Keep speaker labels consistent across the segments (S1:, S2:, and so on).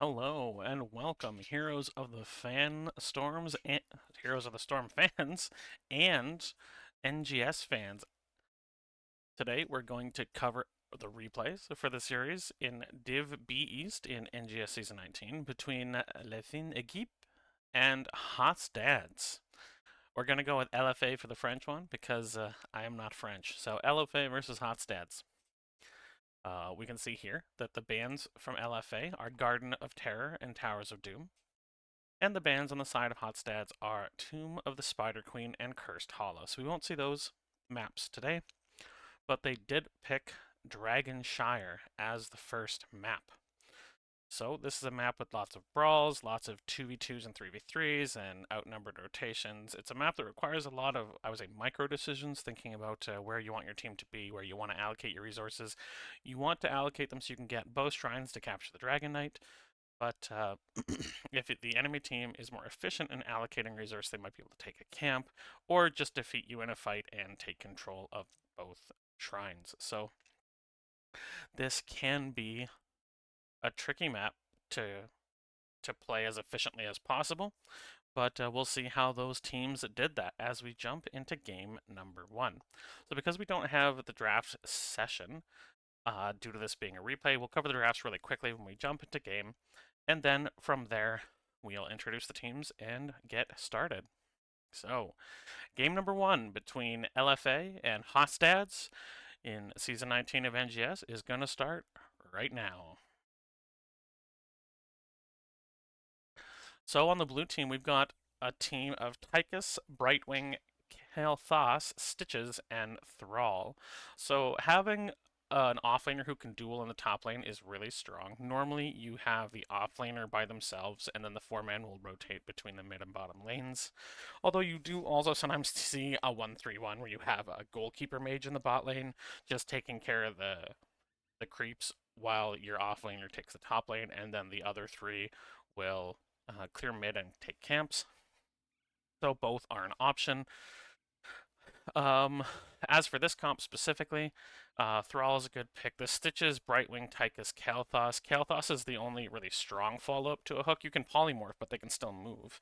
S1: Hello and welcome, heroes of the fan storms and heroes of the storm fans and NGS fans. Today we're going to cover the replays for the series in Div B East in NGS Season 19 between Equipe and Hot's Dads. We're going to go with LFA for the French one because I am not French. So LFA versus Hot's Dads. We can see here that the bans from LFA are Garden of Terror and Towers of Doom. And the bans on the side of Hotstads are Tomb of the Spider Queen and Cursed Hollow. So we won't see those maps today, but they did pick Dragonshire as the first map. So this is a map with lots of brawls, lots of 2v2s and 3v3s, and outnumbered rotations. It's a map that requires a lot of, I would say, micro decisions, thinking about where you want your team to be, where you want to allocate your resources. You want to allocate them so you can get both shrines to capture the Dragon Knight, but if the enemy team is more efficient in allocating resources, they might be able to take a camp or just defeat you in a fight and take control of both shrines. So this can be a tricky map to play as efficiently as possible, but we'll see how those teams did that as we jump into game number 1. So because we don't have the draft session, due to this being a replay, we'll cover the drafts really quickly when we jump into game. And then from there, we'll introduce the teams and get started. So, game number 1 between LFA and Hostads in Season 19 of NGS is going to start right now. So, on the blue team, we've got a team of Tychus, Brightwing, Kalthas, Stitches, and Thrall. So, having an offlaner who can duel in the top lane is really strong. Normally, you have the offlaner by themselves, and then the 4-man will rotate between the mid and bottom lanes. Although you do also sometimes see a 1-3-1 where you have a goalkeeper mage in the bot lane, just taking care of the creeps while your offlaner takes the top lane, and then the other 3 will clear mid and take camps. So both are an option. As for this comp specifically, Thrall is a good pick. The Stitches, Brightwing, Tychus, Kalthas. Kalthas is the only really strong follow-up to a hook. You can polymorph, but they can still move.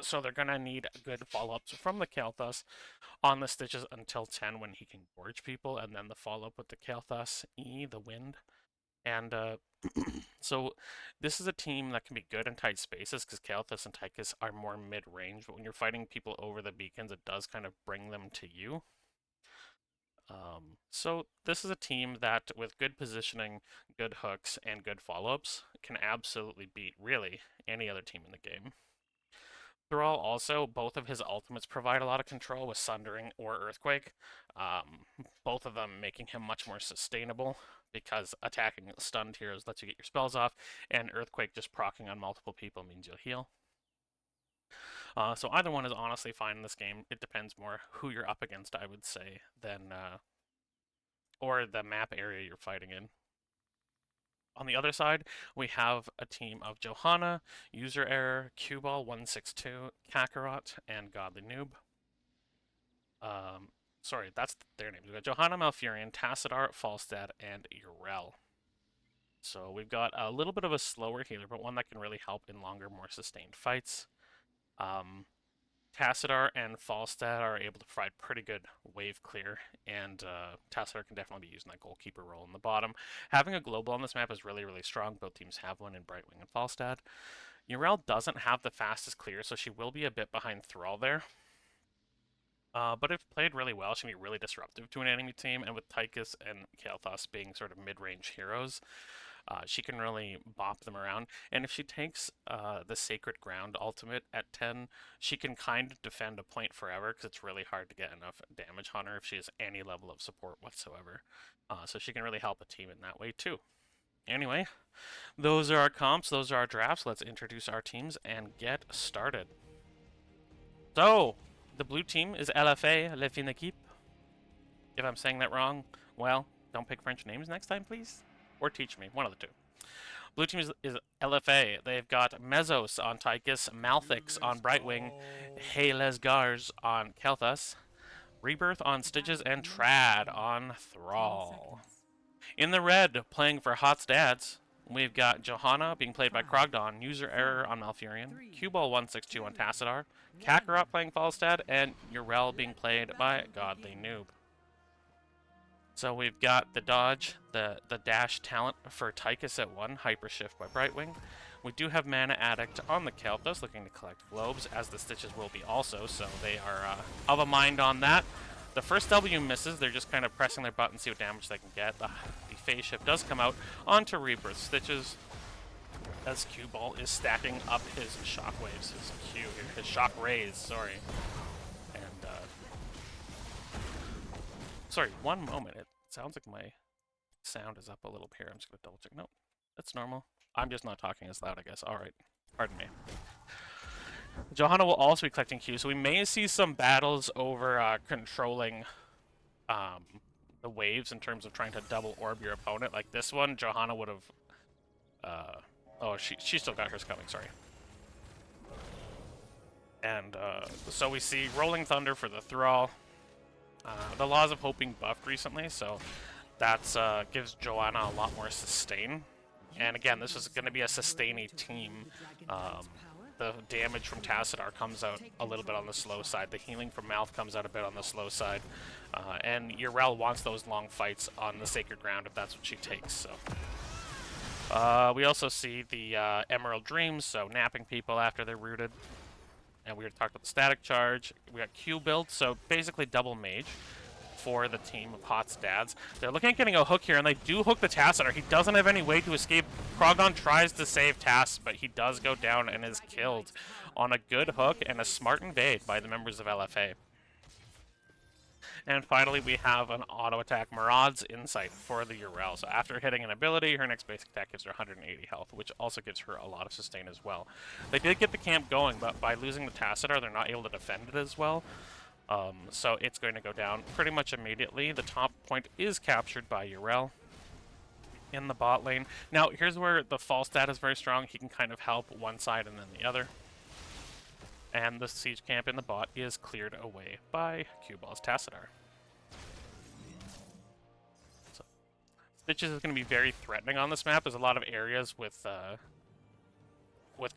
S1: So they're going to need good follow-ups from the Kalthas on the Stitches until 10 when he can gorge people, and then the follow-up with the Kalthas E, the Wind. And so this is a team that can be good in tight spaces because Kalthas and Tychus are more mid-range, but when you're fighting people over the beacons, it does kind of bring them to you. So this is a team that, with good positioning, good hooks, and good follow-ups, can absolutely beat, really, any other team in the game. Thrall also, both of his ultimates provide a lot of control with Sundering or Earthquake, both of them making him much more sustainable because attacking stunned heroes lets you get your spells off, and Earthquake just proccing on multiple people means you'll heal. So either one is honestly fine in this game. It depends more who you're up against, I would say, than or the map area you're fighting in. On the other side, we have a team of Johanna, User Error, Cuball162, Kakarot, and Godly Noob. Sorry, that's their names. We've got Johanna Malfurion, Tassadar, Falstad, and Urel. So we've got a little bit of a slower healer, but one that can really help in longer, more sustained fights. Tassadar and Falstad are able to provide pretty good wave clear, and Tassadar can definitely be using that goalkeeper role in the bottom. Having a global on this map is really, really strong. Both teams have one in Brightwing and Falstad. Urel doesn't have the fastest clear, so she will be a bit behind Thrall there. But if played really well, she can be really disruptive to an enemy team, and with Tychus and Kalthas being sort of mid-range heroes, she can really bop them around. And if she takes the Sacred Ground ultimate at 10, she can kind of defend a point forever because it's really hard to get enough damage on her if she has any level of support whatsoever. So she can really help a team in that way too. Anyway, those are our comps, those are our drafts. Let's introduce our teams and get started. So, the blue team is LFA, Le Fin Equipe. If I'm saying that wrong, well, don't pick French names next time, please. Or teach me, one of the two. Blue team is LFA. They've got Mesos on Tychus, Malthix on Brightwing, Hales Gars on Kalthas, Rebirth on Stitches, and Trad on Thrall. In the red, playing for Hot's Dads, We've got Johanna being played by Krogdon, user error on Malfurion, Cuball162 on Tassadar, Kakarot playing Falstad, and Urel being played by Godly Noob. So we've got the dodge, the dash talent for Tychus at 1, Hyper Shift by Brightwing. We do have Mana Addict on the Kelthos looking to collect globes, as the Stitches will be also, so they are of a mind on that. The first W misses, they're just kind of pressing their button, see what damage they can get. The phase shift does come out onto Rebirth Stitches, as Cuball is stacking up his shockwaves, his shock rays, sorry. And, sorry, one moment, it sounds like my sound is up a little here. I'm just gonna double check. Nope, that's normal. I'm just not talking as loud, I guess. Alright, pardon me. Johanna will also be collecting Q, so we may see some battles over controlling the waves in terms of trying to double orb your opponent. Like this one, Johanna would have... oh, she still got hers coming, sorry. And so we see Rolling Thunder for the Thrall. The Laws of Hoping buffed recently, so that gives Johanna a lot more sustain. And again, this is going to be a sustaining team. The damage from Tassadar comes out a little bit on the slow side. The healing from Mouth comes out a bit on the slow side. And Urel wants those long fights on the Sacred Ground if that's what she takes. So we also see the Emerald Dreams, so napping people after they're rooted. And we already talked about the Static Charge. We got Q build, so basically double mage for the team of Hot's dads. They're looking at getting a hook here, and they do hook the Tassadar. He doesn't have any way to escape. Krogdon tries to save Tass, but he does go down and is killed on a good hook and a smart invade by the members of LFA. And finally, we have an auto attack Maraud's Insight for the Urel. So after hitting an ability, her next basic attack gives her 180 health, which also gives her a lot of sustain as well. They did get the camp going, but by losing the Tassadar, they're not able to defend it as well. So it's going to go down pretty much immediately. The top point is captured by Urel in the bot lane. Now, here's where the Falstad is very strong. He can kind of help one side and then the other. And the siege camp in the bot is cleared away by Cuball's Tassadar. So, Stitches is going to be very threatening on this map. There's a lot of areas with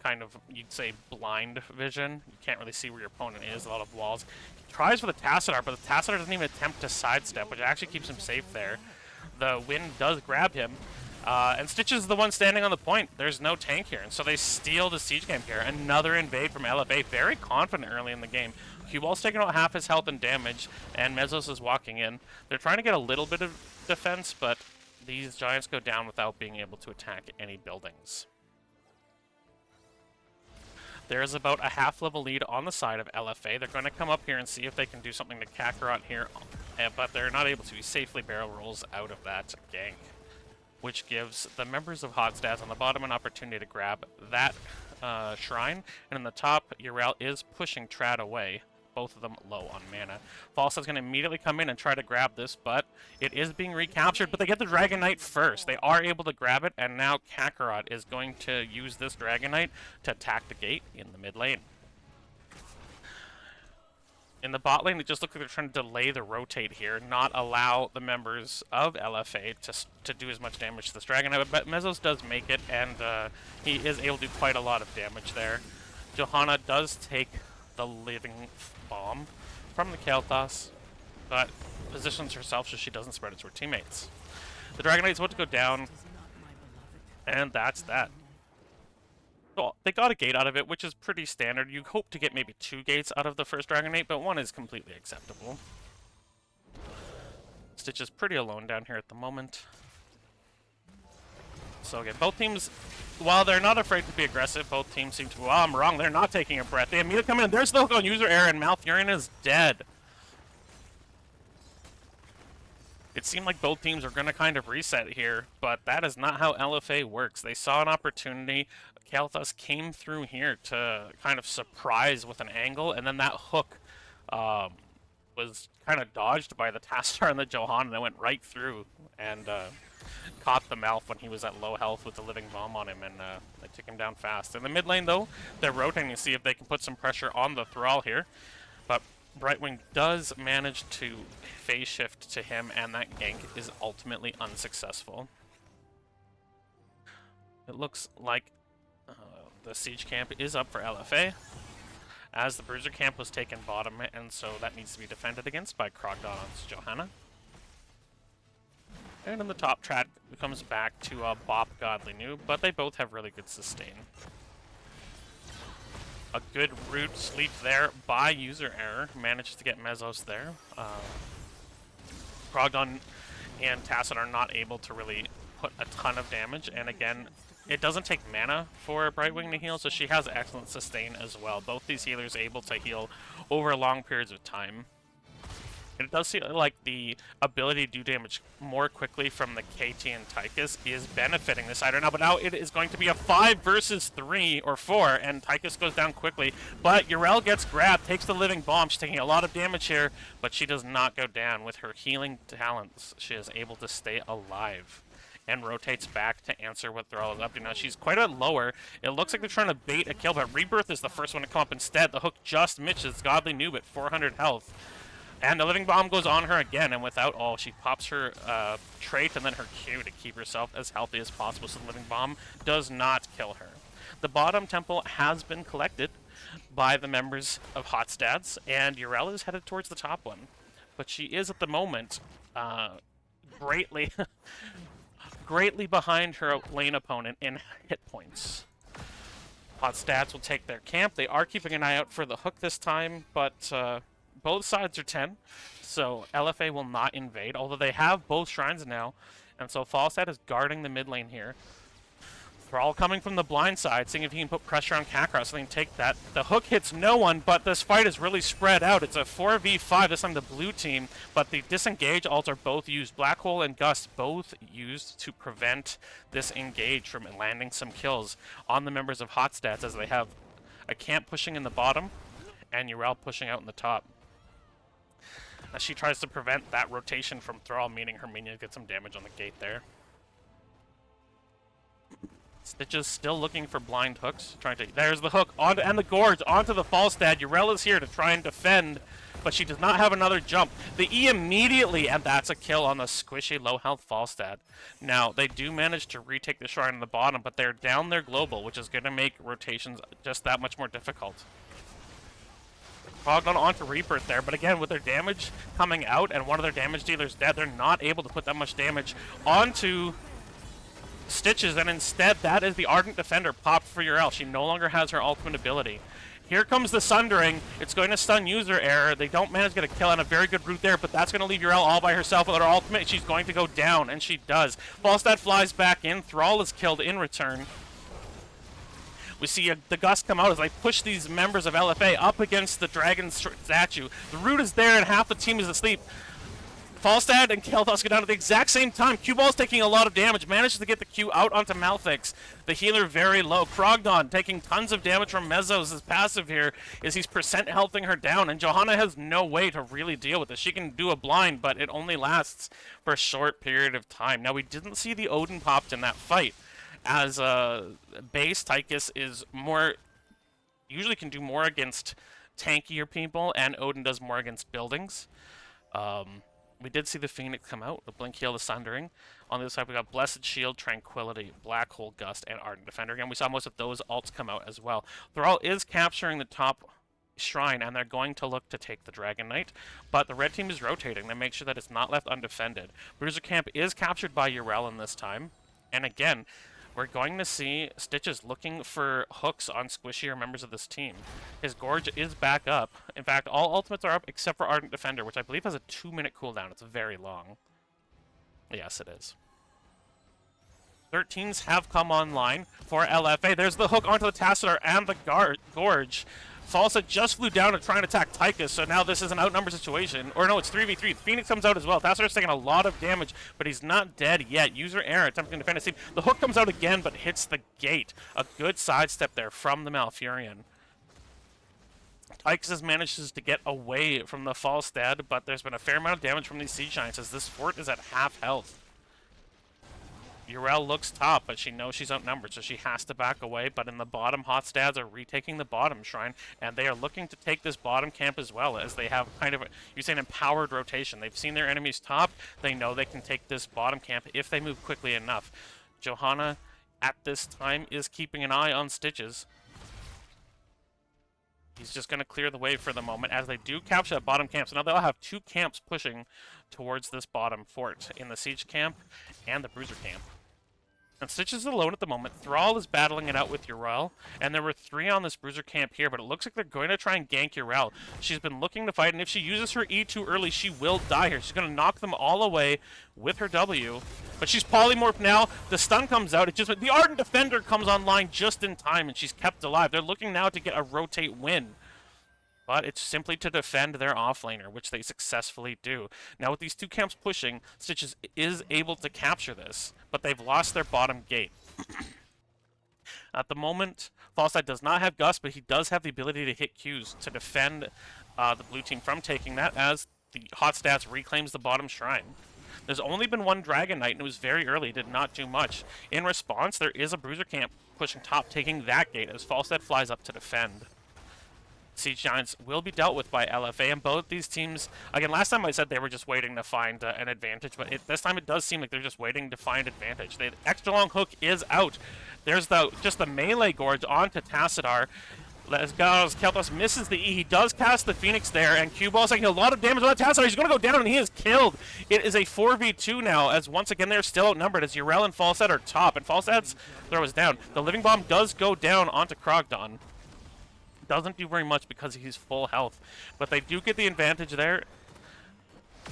S1: kind of, you'd say, blind vision. You can't really see where your opponent is. A lot of walls. He tries for the Tassadar, but the Tassadar doesn't even attempt to sidestep, which actually keeps him safe there. The wind does grab him. And Stitches is the one standing on the point. There's no tank here, and so they steal the siege camp here. Another invade from LFA. Very confident early in the game. Cuball's taking out half his health and damage, and Mezzos is walking in. They're trying to get a little bit of defense, but these giants go down without being able to attack any buildings. There's about a half-level lead on the side of LFA. They're going to come up here and see if they can do something to Kakarot here, but they're not able to. He safely barrel rolls out of that gank, which gives the members of Hot Stats on the bottom an opportunity to grab that shrine. And in the top, Urel is pushing Trad away, both of them low on mana. Falsta's going to immediately come in and try to grab this, but it is being recaptured, but they get the Dragon Knight first. They are able to grab it, and now Kakarot is going to use this Dragon Knight to attack the gate in the mid lane. In the bot lane, it just looks like they're trying to delay the rotate here, not allow the members of LFA to do as much damage to this Dragon Knight, but Mezzos does make it, and he is able to do quite a lot of damage there. Johanna does take the living bomb from the Kelthos, but positions herself so she doesn't spread it to her teammates. The Dragon Knight's about to go down, and that's that. So they got a gate out of it, which is pretty standard. You hope to get maybe 2 gates out of the first Dragon Knight, but 1 is completely acceptable. Stitch is pretty alone down here at the moment. So again, both teams, while they're not afraid to be aggressive, both teams seem to, oh, I'm wrong, they're not taking a breath. They immediately come in, there's the hook on user error, and Malfurion is dead. It seemed like both teams were going to kind of reset here, but that is not how LFA works. They saw an opportunity. Kelthos came through here to kind of surprise with an angle, and then that hook was kind of dodged by the Tassadar and the Johanna, and went right through and caught the Malf when he was at low health with the living bomb on him, and they took him down fast. In the mid lane, though, they're rotating to see if they can put some pressure on the Thrall here, but Brightwing does manage to phase shift to him, and that gank is ultimately unsuccessful. It looks like the siege camp is up for LFA, as the bruiser camp was taken bottom, and so that needs to be defended against by Krogdon's Johanna. And in the top track, it comes back to Bop Godly Noob, but they both have really good sustain. A good root sleep there by user error, manages to get Mesos there. Krogdon and Tacit are not able to really put a ton of damage, and again, it doesn't take mana for Brightwing to heal, so she has excellent sustain as well. Both these healers are able to heal over long periods of time. And it does seem like the ability to do damage more quickly from the KT and Tychus is benefiting this side right now, but now it is going to be a 5 versus 3 or 4, and Tychus goes down quickly. But Urel gets grabbed, takes the living bomb. She's taking a lot of damage here, but she does not go down. With her healing talents, she is able to stay alive and rotates back to answer what Thrall is up to. Now, she's quite a lower. It looks like they're trying to bait a kill, but Rebirth is the first one to come up instead. The hook just misses Godly Noob at 400 health. And the living bomb goes on her again, and without all, she pops her trait and then her Q to keep herself as healthy as possible, so the living bomb does not kill her. The bottom temple has been collected by the members of Hotstads, and Urel is headed towards the top one. But she is, at the moment, greatly behind her lane opponent in hit points. Hotstats will take their camp. They are keeping an eye out for the hook this time, but both sides are 10, so LFA will not invade, although they have both shrines now, and so Falstad is guarding the mid lane here. Thrall coming from the blind side, seeing if he can put pressure on Kakarot so they can take that. The hook hits no one, but this fight is really spread out. It's a 4v5, this time the blue team, but the disengage ults are both used. Black Hole and Gust both used to prevent this engage from landing some kills on the members of Hotstats, as they have a camp pushing in the bottom and Urel pushing out in the top. As she tries to prevent that rotation from Thrall, meaning her minions get some damage on the gate there. Stitches still looking for blind hooks. There's the hook, and the Gorge onto the Falstad. Urel is here to try and defend, but she does not have another jump. The E immediately, and that's a kill on the squishy low health Falstad. Now, they do manage to retake the shrine in the bottom, but they're down their global, which is going to make rotations just that much more difficult. Krogdon onto Rebirth there, but again, with their damage coming out and one of their damage dealers dead, they're not able to put that much damage onto Stitches, and instead, that is the Ardent Defender popped for Urel. She no longer has her ultimate ability. Here comes the Sundering. It's going to stun user error. They don't manage to get a kill on a very good route there, but that's going to leave Urel all by herself with her ultimate. She's going to go down, and she does. Falstad flies back in. Thrall is killed in return. We see the Gust come out as they push these members of LFA up against the dragon statue. The root is there and half the team is asleep. Falstad and Kael'thas go down at the exact same time. Q-Ball's taking a lot of damage, manages to get the Q out onto Malthix. The healer very low. Krogdon taking tons of damage from Mesos. His passive here is he's percent healthing her down, and Johanna has no way to really deal with this. She can do a blind, but it only lasts for a short period of time. Now, we didn't see the Odin popped in that fight, as base Tychus is more, usually can do more against tankier people, and Odin does more against buildings. We did see the Phoenix come out, the Blink Heal, the Sundering. On the other side, we got Blessed Shield, Tranquility, Black Hole, Gust, and Ardent Defender. Again, we saw most of those ults come out as well. Thrall is capturing the top shrine, and they're going to look to take the Dragon Knight, but the red team is rotating to make sure that it's not left undefended. Bruiser Camp is captured by Urel in this time, and again, we're going to see Stitches looking for hooks on squishier members of this team. His Gorge is back up. In fact, all ultimates are up except for Ardent Defender, which I believe has a 2-minute cooldown. It's very long. Yes, it is. 13s have come online for LFA. There's the hook onto the Tassadar and the Gorge. Falsa just flew down to try and attack Tychus, so now this is an outnumbered situation. Or no, it's 3v3. Phoenix comes out as well. Tassadar's taking a lot of damage, but he's not dead yet. User error attempting to defend his team. The hook comes out again, but hits the gate. A good sidestep there from the Malfurion. Tychus manages to get away from the Falstad, but there's been a fair amount of damage from these Siege Giants as this fort is at half health. Urel looks top, but she knows she's outnumbered, so she has to back away. But in the bottom, Hotstads are retaking the bottom shrine, and they are looking to take this bottom camp as well, as they have kind of, you say, an empowered rotation. They've seen their enemies top. They know they can take this bottom camp if they move quickly enough. Johanna at this time is keeping an eye on Stitches. He's just going to clear the way for the moment as they do capture that bottom camp. So now they'll have 2 camps pushing towards this bottom fort in the Siege camp and the Bruiser camp. And Stitches is alone at the moment. Thrall is battling it out with Yrel, and there were 3 on this Bruiser camp here, but it looks like they're going to try and gank Yrel. She's been looking to fight, and if she uses her E too early, she will die here. She's going to knock them all away with her W, but she's polymorphed now. The stun comes out. The Ardent Defender comes online just in time, and she's kept alive. They're looking now to get a rotate win. But it's simply to defend their offlaner, which they successfully do. Now with these 2 camps pushing, Stitches is able to capture this, but they've lost their bottom gate. At the moment, Falside does not have Gust, but he does have the ability to hit Qs to defend the blue team from taking that, as the Hot Stats reclaims the bottom shrine. There's only been 1 Dragon Knight, and it was very early, did not do much. In response, there is a Bruiser camp pushing top, taking that gate, as Falstad flies up to defend. Siege Giants will be dealt with by LFA, and both these teams, again, last time I said they were just waiting to find an advantage, but this time it does seem like they're just waiting to find advantage. The extra long hook is out. There's just the melee gorge onto Tassadar. Kel'Thas misses the E. He does cast the Phoenix there, and Cue Ball's taking a lot of damage on Tassadar. He's going to go down, and he is killed. It is a 4v2 now, as once again they're still outnumbered, as Yrel and Falstad are top, and Falstad's throw is down. The Living Bomb does go down onto Krogdon. Doesn't do very much because he's full health, but they do get the advantage there.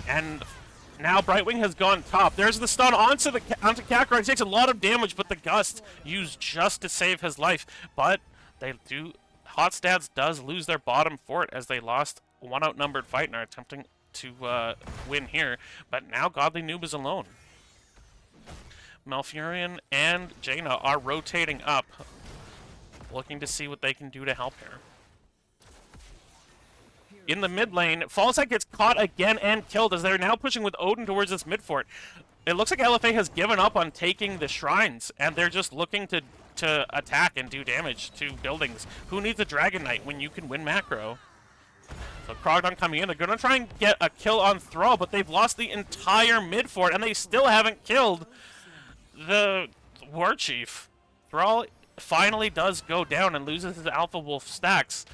S1: And now Brightwing has gone top. There's the stun onto Kakarot. He takes a lot of damage, but the Gust used just to save his life. But Hot Stats does lose their bottom fort, as they lost 1 outnumbered fight and are attempting to win here. But now Godly Noob is alone. Malfurion and Jaina are rotating up, looking to see what they can do to help here. In the mid lane, Falside gets caught again and killed, as they're now pushing with Odin towards this mid fort. It looks like LFA has given up on taking the shrines, and they're just looking to attack and do damage to buildings. Who needs a Dragon Knight when you can win macro? So Krogdon coming in, they're going to try and get a kill on Thrall, but they've lost the entire mid fort, and they still haven't killed the War Chief. Thrall finally does go down and loses his Alpha Wolf stacks.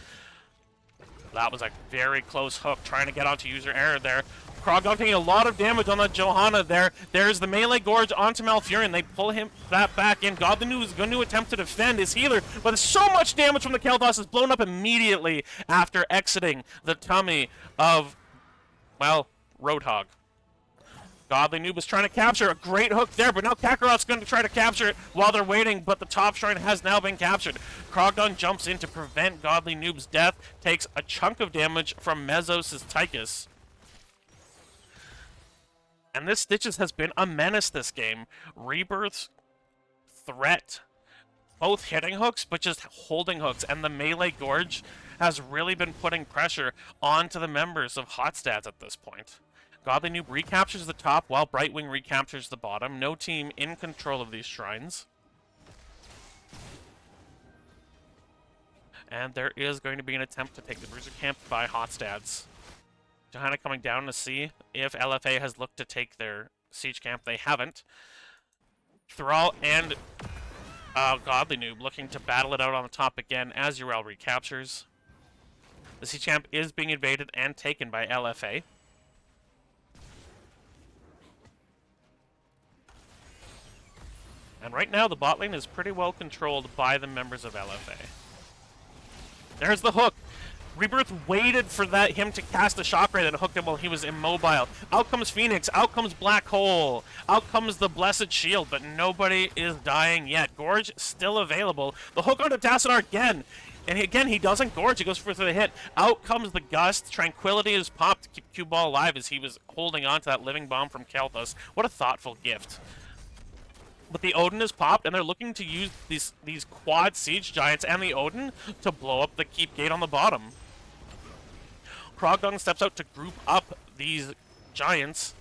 S1: That was a very close hook, trying to get onto user error there. Krogdon taking a lot of damage on the Johanna there. There's the melee gorge onto Malfurion. They pull that back in. Godly Noob is going to attempt to defend his healer, but so much damage from the Kel'Thas is blown up immediately after exiting the tummy of, well, Roadhog. Godly Noob is trying to capture a great hook there, but now Kakarot's going to try to capture it while they're waiting, but the top shrine has now been captured. Krogdon jumps in to prevent Godly Noob's death, takes a chunk of damage from Mezos' Tychus. And this Stitches has been a menace this game. Rebirth's threat, both hitting hooks, but just holding hooks, and the melee gorge has really been putting pressure onto the members of Hot Stats at this point. Godly Noob recaptures the top while Brightwing recaptures the bottom. No team in control of these shrines. And there is going to be an attempt to take the Bruiser camp by Hot Stats. Johanna coming down to see if LFA has looked to take their siege camp. They haven't. Thrall and Godly Noob looking to battle it out on the top again as Yrel recaptures. The siege camp is being invaded and taken by LFA. And right now, the bot lane is pretty well controlled by the members of LFA. There's the hook. Rebirth waited for him to cast a shockwave that hooked him while he was immobile. Out comes Phoenix. Out comes Black Hole. Out comes the Blessed Shield, but nobody is dying yet. Gorge still available. The hook onto Tassadar again. And again, he doesn't gorge. He goes for the hit. Out comes the Gust. Tranquility is popped to keep Cue Ball alive as he was holding on to that living bomb from Kel'Thas. What a thoughtful gift. But the Odin is popped, and they're looking to use these quad siege giants and the Odin to blow up the keep gate on the bottom. Krogdon steps out to group up these giants,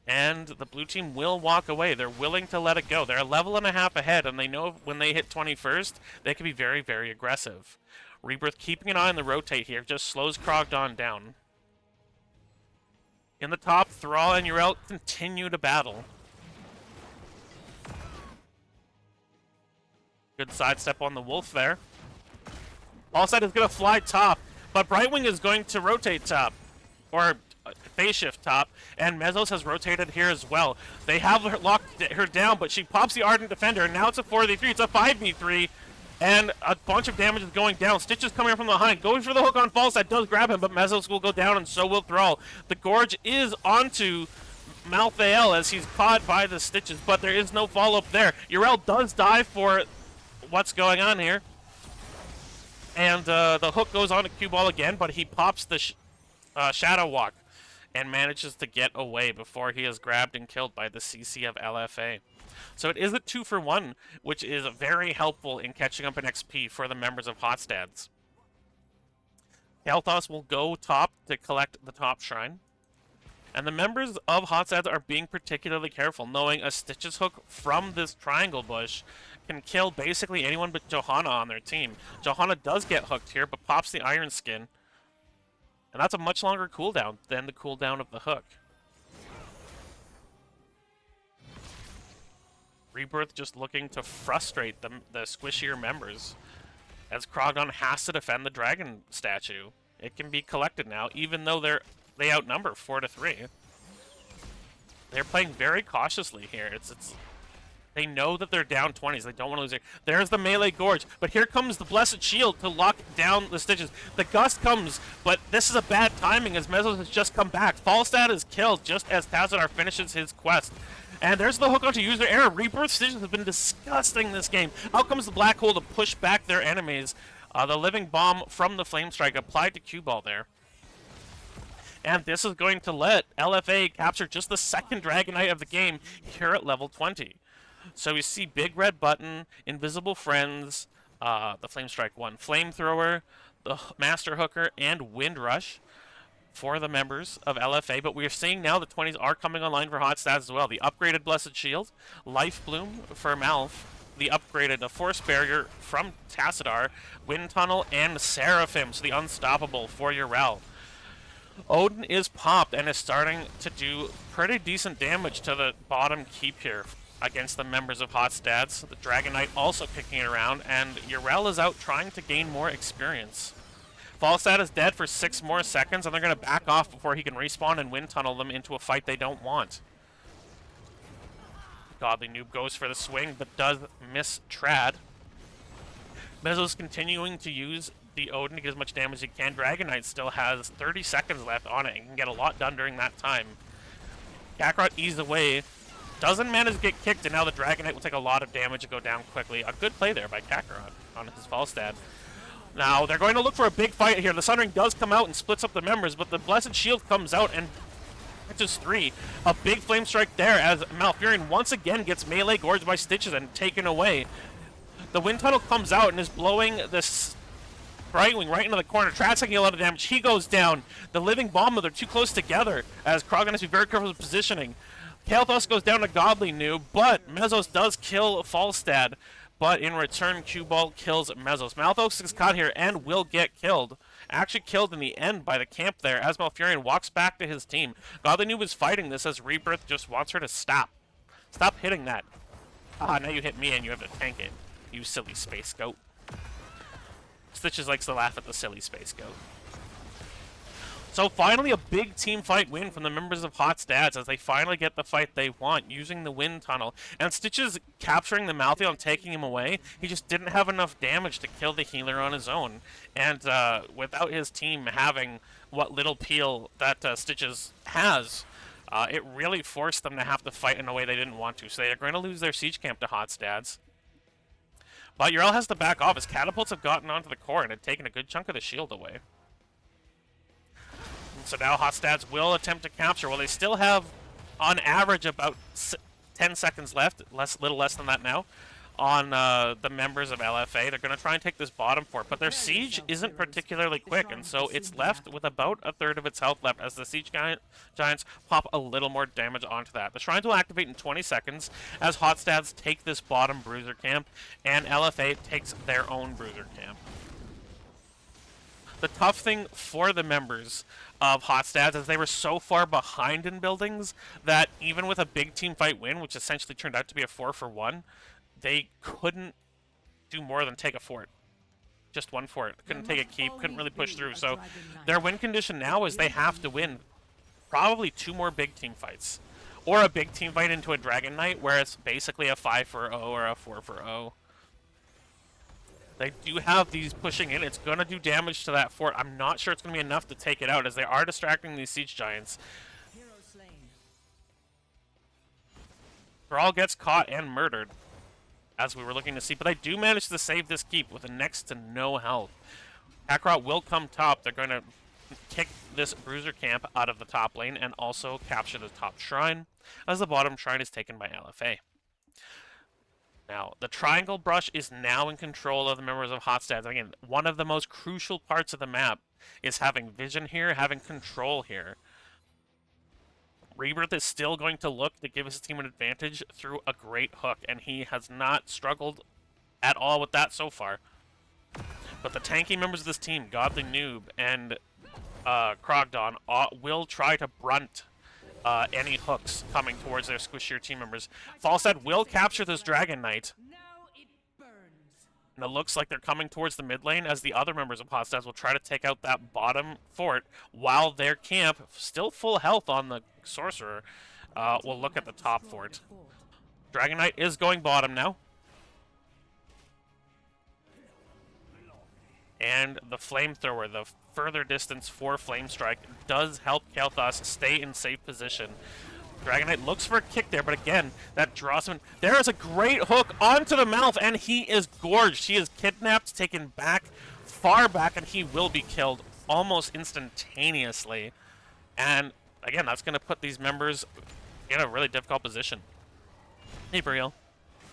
S1: and the blue team will walk away. They're willing to let it go. They're a level and a half ahead, and they know when they hit 21st, they can be very, very aggressive. Rebirth keeping an eye on the rotate here just slows Krogdon down. In the top, Thrall and Yrel continue to battle. Good sidestep on the Wolf there. Falstad is going to fly top, but Brightwing is going to rotate top. Or phase shift top, and Mezzos has rotated here as well. They have her locked her down, but she pops the Ardent Defender, and now it's a 4v3, it's a 5v3, and a bunch of damage is going down. Stitch is coming from behind, goes for the hook on Falstad, does grab him, but Mezzos will go down, and so will Thrall. The Gorge is onto Malthael as he's caught by the Stitches, but there is no follow-up there. Yrel does die for what's going on here, and the hook goes on to cue ball again, but he pops the Shadow Walk and manages to get away before he is grabbed and killed by the CC of LFA. So it is a 2-for-1, which is very helpful in catching up in XP for the members of Hotstads. Kalthos will go top to collect the top shrine. And the members of Hotstads are being particularly careful, knowing a Stitches hook from this triangle bush can kill basically anyone but Johanna on their team. Johanna does get hooked here, but pops the Iron Skin. And that's a much longer cooldown than the cooldown of the hook. Rebirth just looking to frustrate the squishier members, as Krogdon has to defend the dragon statue. It can be collected now, even though they outnumber 4-3. They're playing very cautiously here. They know that they're down 20s. They don't want to lose it. There's the melee Gorge. But here comes the Blessed Shield to lock down the Stitches. The Gust comes, but this is a bad timing as Mezzos has just come back. Falstad is killed just as Tazadar finishes his quest. And there's the hook onto user error. Rebirth Stitches have been disgusting this game. Out comes the Black Hole to push back their enemies. The Living Bomb from the Flame Strike applied to cue ball there. And this is going to let LFA capture just the second Dragonite of the game here at level 20. So we see Big Red Button, Invisible Friends, the Flame Strike 1, Flamethrower, the Master Hooker, and Wind Rush for the members of LFA. But we are seeing now the 20s are coming online for Hotstads as well. The upgraded Blessed Shield, Life Bloom for Malf, the upgraded Force Barrier from Tassadar, Wind Tunnel, and Seraphim, so the Unstoppable for Yrel. Odin is popped and is starting to do pretty decent damage to the bottom keep here against the members of Hotstads. The Dragonite also kicking it around, and Yrel is out trying to gain more experience. Falstad is dead for 6 more seconds, and they're going to back off before he can respawn and wind tunnel them into a fight they don't want. Godly Noob goes for the swing, but does miss Trad. Mezzos continuing to use the Odin to get as much damage as he can. Dragonite still has 30 seconds left on it and can get a lot done during that time. Kakarot eased away. Doesn't manage to get kicked, and now the Dragonite will take a lot of damage and go down quickly. A good play there by Kakarot on his Falstad. Now, they're going to look for a big fight here. The Sun Ring does come out and splits up the members, but the Blessed Shield comes out and catches 3. A big Flame Strike there as Malfurion once again gets melee gorged by Stitches and taken away. The Wind Tunnel comes out and is blowing this Brightwing right into the corner. Trad's taking a lot of damage. He goes down. The Living Bomb, they're too close together as Krogdon has to be very careful with positioning. Kalthos goes down to Godly Noob, but Mezzos does kill Falstad. But in return, Cue Ball kills Mezzos. Malthos is caught here and will get killed. Actually killed in the end by the camp there as Malfurion walks back to his team. Godly Noob is fighting this as Rebirth just wants her to stop. Stop hitting that. Ah, now you hit me and you have to tank it. You silly space goat. Stitches likes to laugh at the silly space goat. So finally a big team fight win from the members of Hotstads as they finally get the fight they want using the Wind Tunnel. And Stitches capturing the Malthael and taking him away, he just didn't have enough damage to kill the healer on his own. And without his team having what little peel that Stitches has, it really forced them to have to fight in a way they didn't want to. So they are going to lose their siege camp to Hotstads. But Yrel has to back off as catapults have gotten onto the core and had taken a good chunk of the shield away. So now Hotstads will attempt to capture. Well, they still have, on average, about 10 seconds left, little less than that now, on the members of LFA. They're going to try and take this bottom fort, but their siege isn't particularly quick, and so it's left with about a third of its health left as the siege giants pop a little more damage onto that. The shrines will activate in 20 seconds as Hotstads take this bottom bruiser camp, and LFA takes their own bruiser camp. The tough thing for the members of Hotstads is they were so far behind in buildings that even with a big team fight win, which essentially turned out to be a 4-for-1, they couldn't do more than take a fort. Just one fort. Couldn't take a keep, couldn't really push through. So their win condition now is they have to win probably 2 more big team fights. Or a big team fight into a Dragon Knight where it's basically a 5-0 or a 4-0. They do have these pushing in. It's going to do damage to that fort. I'm not sure it's going to be enough to take it out as they are distracting these siege giants. Thrall gets caught and murdered, as we were looking to see. But they do manage to save this keep with a next to no health. Kakarot will come top. They're going to kick this bruiser camp out of the top lane and also capture the top shrine, as the bottom shrine is taken by LFA. Now, the triangle brush is now in control of the members of Hotstads. Again, one of the most crucial parts of the map is having vision here, having control here. Rebirth is still going to look to give his team an advantage through a great hook, and he has not struggled at all with that so far. But the tanky members of this team, Godly Noob and Krogdon, will try to brunt any hooks coming towards their squishier team members. Falstad will capture this Dragon Knight. And it looks like they're coming towards the mid lane as the other members of Hotstads will try to take out that bottom fort while their camp, still full health on the Sorcerer, will look at the top fort. Dragon Knight is going bottom now. And the Flamethrower, the further distance for Flame Strike, does help Kael'thas stay in safe position. Dragon Knight looks for a kick there, but again, that draws him. There is a great hook onto the mouth, and he is gorged. He is kidnapped, taken back, far back, and he will be killed almost instantaneously. And again, that's going to put these members in a really difficult position. Hey, Brielle.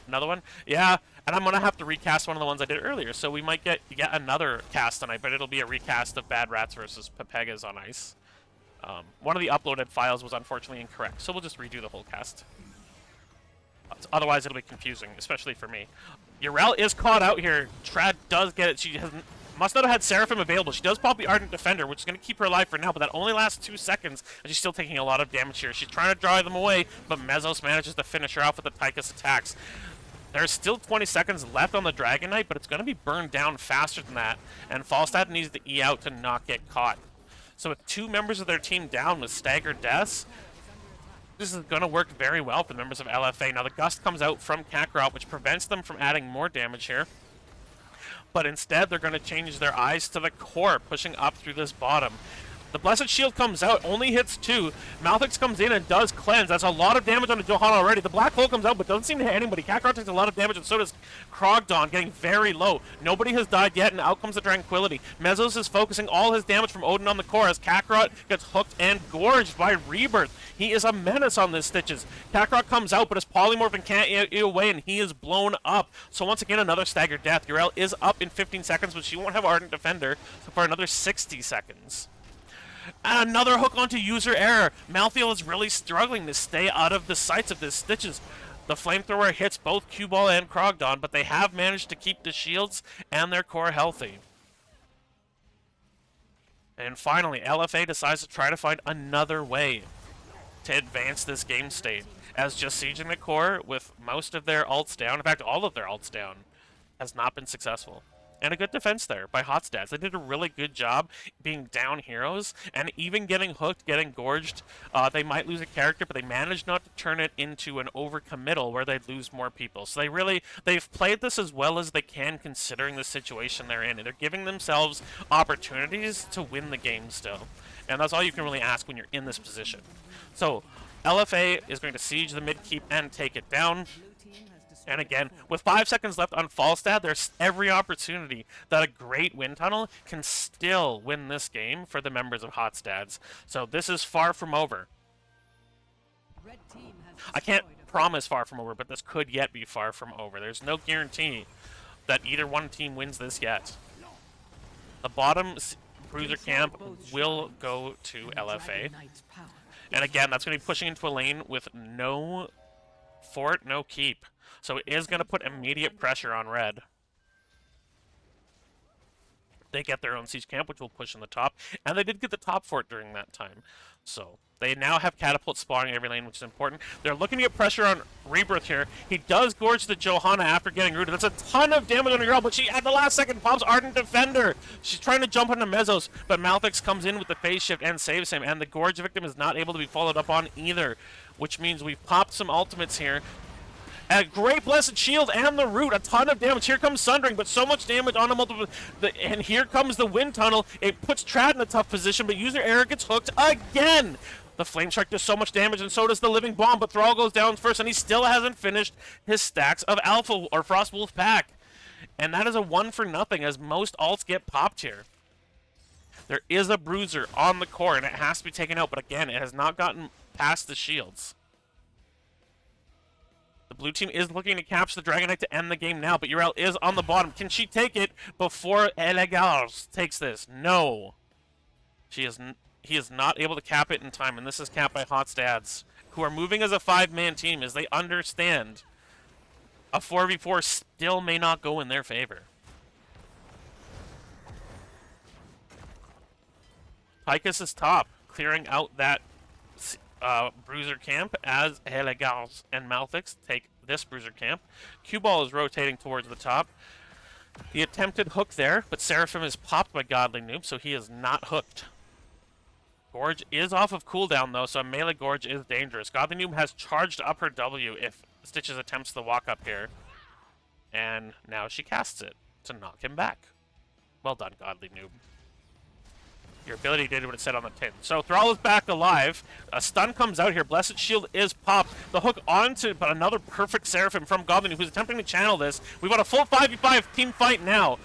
S1: Another one? Yeah, and I'm going to have to recast one of the ones I did earlier, so we might get yet another cast tonight, but it'll be a recast of Bad Rats versus Pepegas on Ice. One of the uploaded files was unfortunately incorrect, so we'll just redo the whole cast. Otherwise, it'll be confusing, especially for me. Yrel is caught out here. Trad does get it. She must not have had Seraphim available. She does pop the Ardent Defender, which is going to keep her alive for now, but that only lasts 2 seconds, and she's still taking a lot of damage here. She's trying to drive them away, but Mesos manages to finish her off with the Tychus attacks. There's still 20 seconds left on the Dragon Knight, but it's going to be burned down faster than that, and Falstad needs to E out to not get caught. So with 2 members of their team down with staggered deaths, this is going to work very well for the members of LFA. Now the Gust comes out from Kakarot, which prevents them from adding more damage here. But instead, they're going to change their eyes to the core, pushing up through this bottom. The Blessed Shield comes out, only hits 2. Malthix comes in and does cleanse. That's a lot of damage on the Johan already. The Black Hole comes out, but doesn't seem to hit anybody. Kakarot takes a lot of damage, and so does Krogdon, getting very low. Nobody has died yet, and out comes the Tranquility. Mesos is focusing all his damage from Odin on the core as Kakarot gets hooked and gorged by Rebirth. He is a menace on this Stitches. Kakarot comes out, but his Polymorph can't eat away, and he is blown up. So once again, another staggered death. Yrel is up in 15 seconds, but she won't have Ardent Defender for another 60 seconds. And another hook onto user error. Malthael is really struggling to stay out of the sights of this Stitches. The Flamethrower hits both Q-Ball and Krogdon, but they have managed to keep the shields and their core healthy. And finally, LFA decides to try to find another way to advance this game state, as just sieging the core with most of their ults down, in fact all of their ults down, has not been successful. And a good defense there by Hotstads. They did a really good job being down heroes, and even getting hooked, getting gorged. They might lose a character, but they managed not to turn it into an overcommittal where they'd lose more people. So they've played this as well as they can considering the situation they're in. And they're giving themselves opportunities to win the game still. And that's all you can really ask when you're in this position. So LFA is going to siege the mid keep and take it down. And again, with 5 seconds left on Falstad, there's every opportunity that a great wind tunnel can still win this game for the members of Hotstads. So this is far from over. I can't promise far from over, but this could yet be far from over. There's no guarantee that either one team wins this yet. The bottom bruiser camp will go to LFA. And again, that's going to be pushing into a lane with no fort, no keep. So it is going to put immediate pressure on red. They get their own siege camp, which will push in the top, and they did get the top fort during that time. So they now have catapults spawning every lane, which is important. They're looking to get pressure on Rebirth here. He does gorge the Johanna after getting rooted. That's a ton of damage on her girl, but she, at the last second, pops Ardent Defender. She's trying to jump onto Mezzos, but Malthix comes in with the phase shift and saves him, and the gorge victim is not able to be followed up on either, which means we've popped some ultimates here. A great Blessed Shield and the Root, a ton of damage. Here comes Sundering, but so much damage on a multiple. And here comes the Wind Tunnel. It puts Trad in a tough position, but User Eric gets hooked again. The Flame Shark does so much damage, and so does the Living Bomb, but Thrall goes down first, and he still hasn't finished his stacks of Alpha or Frost Wolf Pack. And that is a 1-for-0, as most alts get popped here. There is a Bruiser on the core, and it has to be taken out, but again, it has not gotten past the shields. The blue team is looking to capture the Dragon Knight to end the game now, but Uriel is on the bottom. Can she take it before Elegars takes this? No. He is not able to cap it in time, and this is capped by Hotstads, who are moving as a 5-man team as they understand a 4v4 still may not go in their favor. Tychus is top, clearing out that Bruiser camp as Elegars and Malthix take this Bruiser camp. Cue Ball is rotating towards the top. The attempted hook there, but Seraphim is popped by Godly Noob, so he is not hooked. Gorge is off of cooldown, though, so a melee Gorge is dangerous. Godly Noob has charged up her W if Stitches attempts the walk up here. And now she casts it to knock him back. Well done, Godly Noob. Your ability did what it said on the tin. So Thrall is back alive. A stun comes out here. Blessed Shield is popped. The hook onto, but another perfect Seraphim from Goblin, who's attempting to channel this. We've got a full 5v5 team fight now.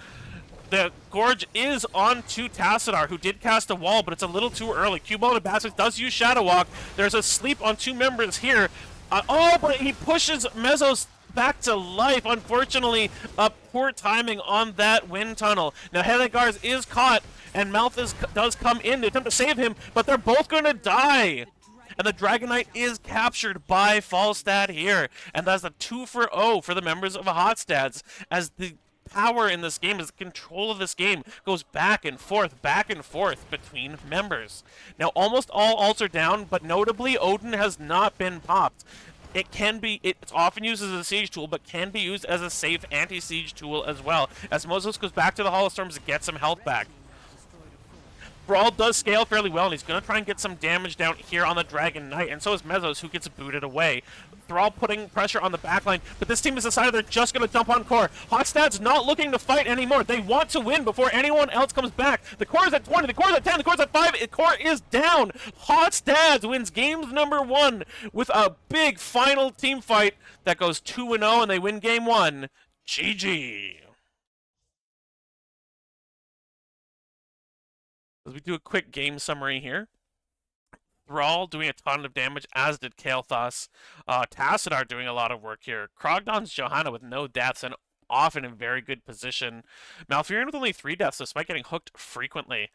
S1: The Gorge is on to Tassadar, who did cast a wall, but it's a little too early. Q-Ball and Basix does use Shadow Walk. There's a sleep on 2 members here. Oh, but he pushes Mezzos back to life. Unfortunately, poor timing on that Wind Tunnel. Now, Helegars is caught, and Malthus does come in to attempt to save him, but they're both going to die. And the Dragon Knight is captured by Falstad here. And that's a 2-for-0 for the members of Hotstads, as the power in this game, as the control of this game goes back and forth between members. Now, almost all ults are down, but notably, Odin has not been popped. It's often used as a siege tool, but can be used as a safe anti-siege tool as well, as Moses goes back to the Hall of Storms to get some health back. Brawl does scale fairly well, and he's going to try and get some damage down here on the Dragon Knight, and so is Mezzos, who gets booted away. Thrall putting pressure on the backline, but this team has decided they're just going to dump on core. Hotstad's not looking to fight anymore. They want to win before anyone else comes back. The core is at 20, the core is at 10, the core is at 5, the core is down. Hotstads wins games number 1 with a big final team fight that goes 2-0, and they win game 1. GG. As we do a quick game summary here. Thrall doing a ton of damage, as did Kael'thas. Tassadar doing a lot of work here. Krogdon's Johanna with no deaths and often in very good position. Malfurion with only 3 deaths despite getting hooked frequently.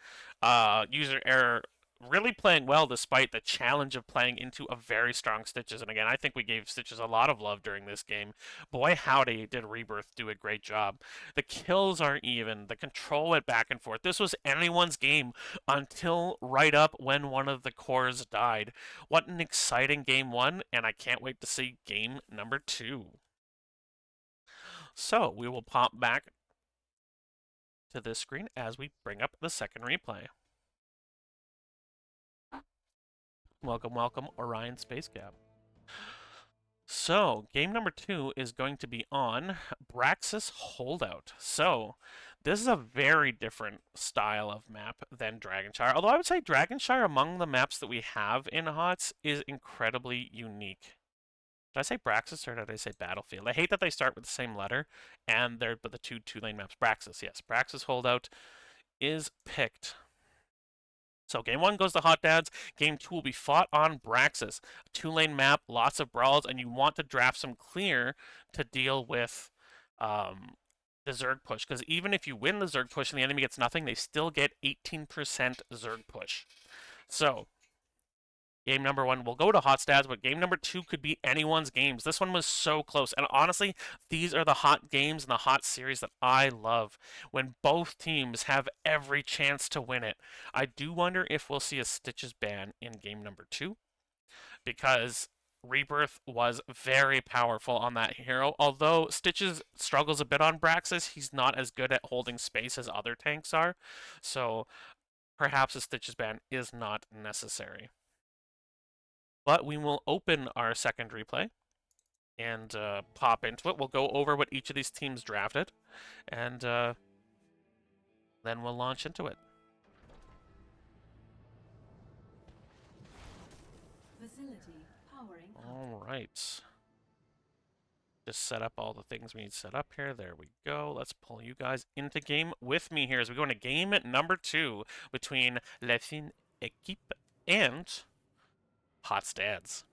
S1: User error really playing well despite the challenge of playing into a very strong Stitches. And again, I think we gave Stitches a lot of love during this game. Boy, howdy, did Rebirth do a great job. The kills aren't even. The control went back and forth. This was anyone's game until right up when one of the cores died. What an exciting game 1, and I can't wait to see game number 2. So, we will pop back to this screen as we bring up the second replay. Welcome, welcome, Orion Space Cab. So, game number 2 is going to be on Braxis Holdout. So, this is a very different style of map than Dragonshire. Although I would say Dragonshire, among the maps that we have in HOTS, is incredibly unique. Did I say Braxis or did I say Battlefield? I hate that they start with the same letter, and they're but the two-lane maps. Braxis, yes. Braxis Holdout is picked. So game 1 goes to Hot Dads. Game 2 will be fought on Braxis. A 2-lane map, lots of brawls, and you want to draft some clear to deal with the Zerg push. Because even if you win the Zerg push and the enemy gets nothing, they still get 18% Zerg push. So Game number 1 will go to Hot Stats, but game number 2 could be anyone's games. This one was so close. And honestly, these are the hot games and the hot series that I love. When both teams have every chance to win it. I do wonder if we'll see a Stitches ban in game number 2, because Rebirth was very powerful on that hero. Although Stitches struggles a bit on Braxis, he's not as good at holding space as other tanks are. So perhaps a Stitches ban is not necessary. But we will open our second replay and pop into it. We'll go over what each of these teams drafted, and then we'll launch into it.
S2: Facility powering up.
S1: All right. Just set up all the things we need set up here. There we go. Let's pull you guys into game with me here as we go into game number 2 between Equipe and Hot Stads.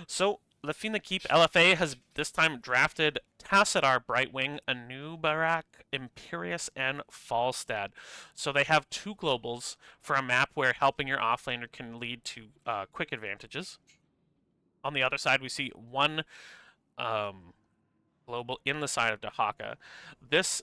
S1: So, Equipe LFA has this time drafted Tassadar, Brightwing, Anubarak, Imperius, and Falstad. So they have 2 globals for a map where helping your offlaner can lead to quick advantages. On the other side, we see 1 global in the side of Dahaka. This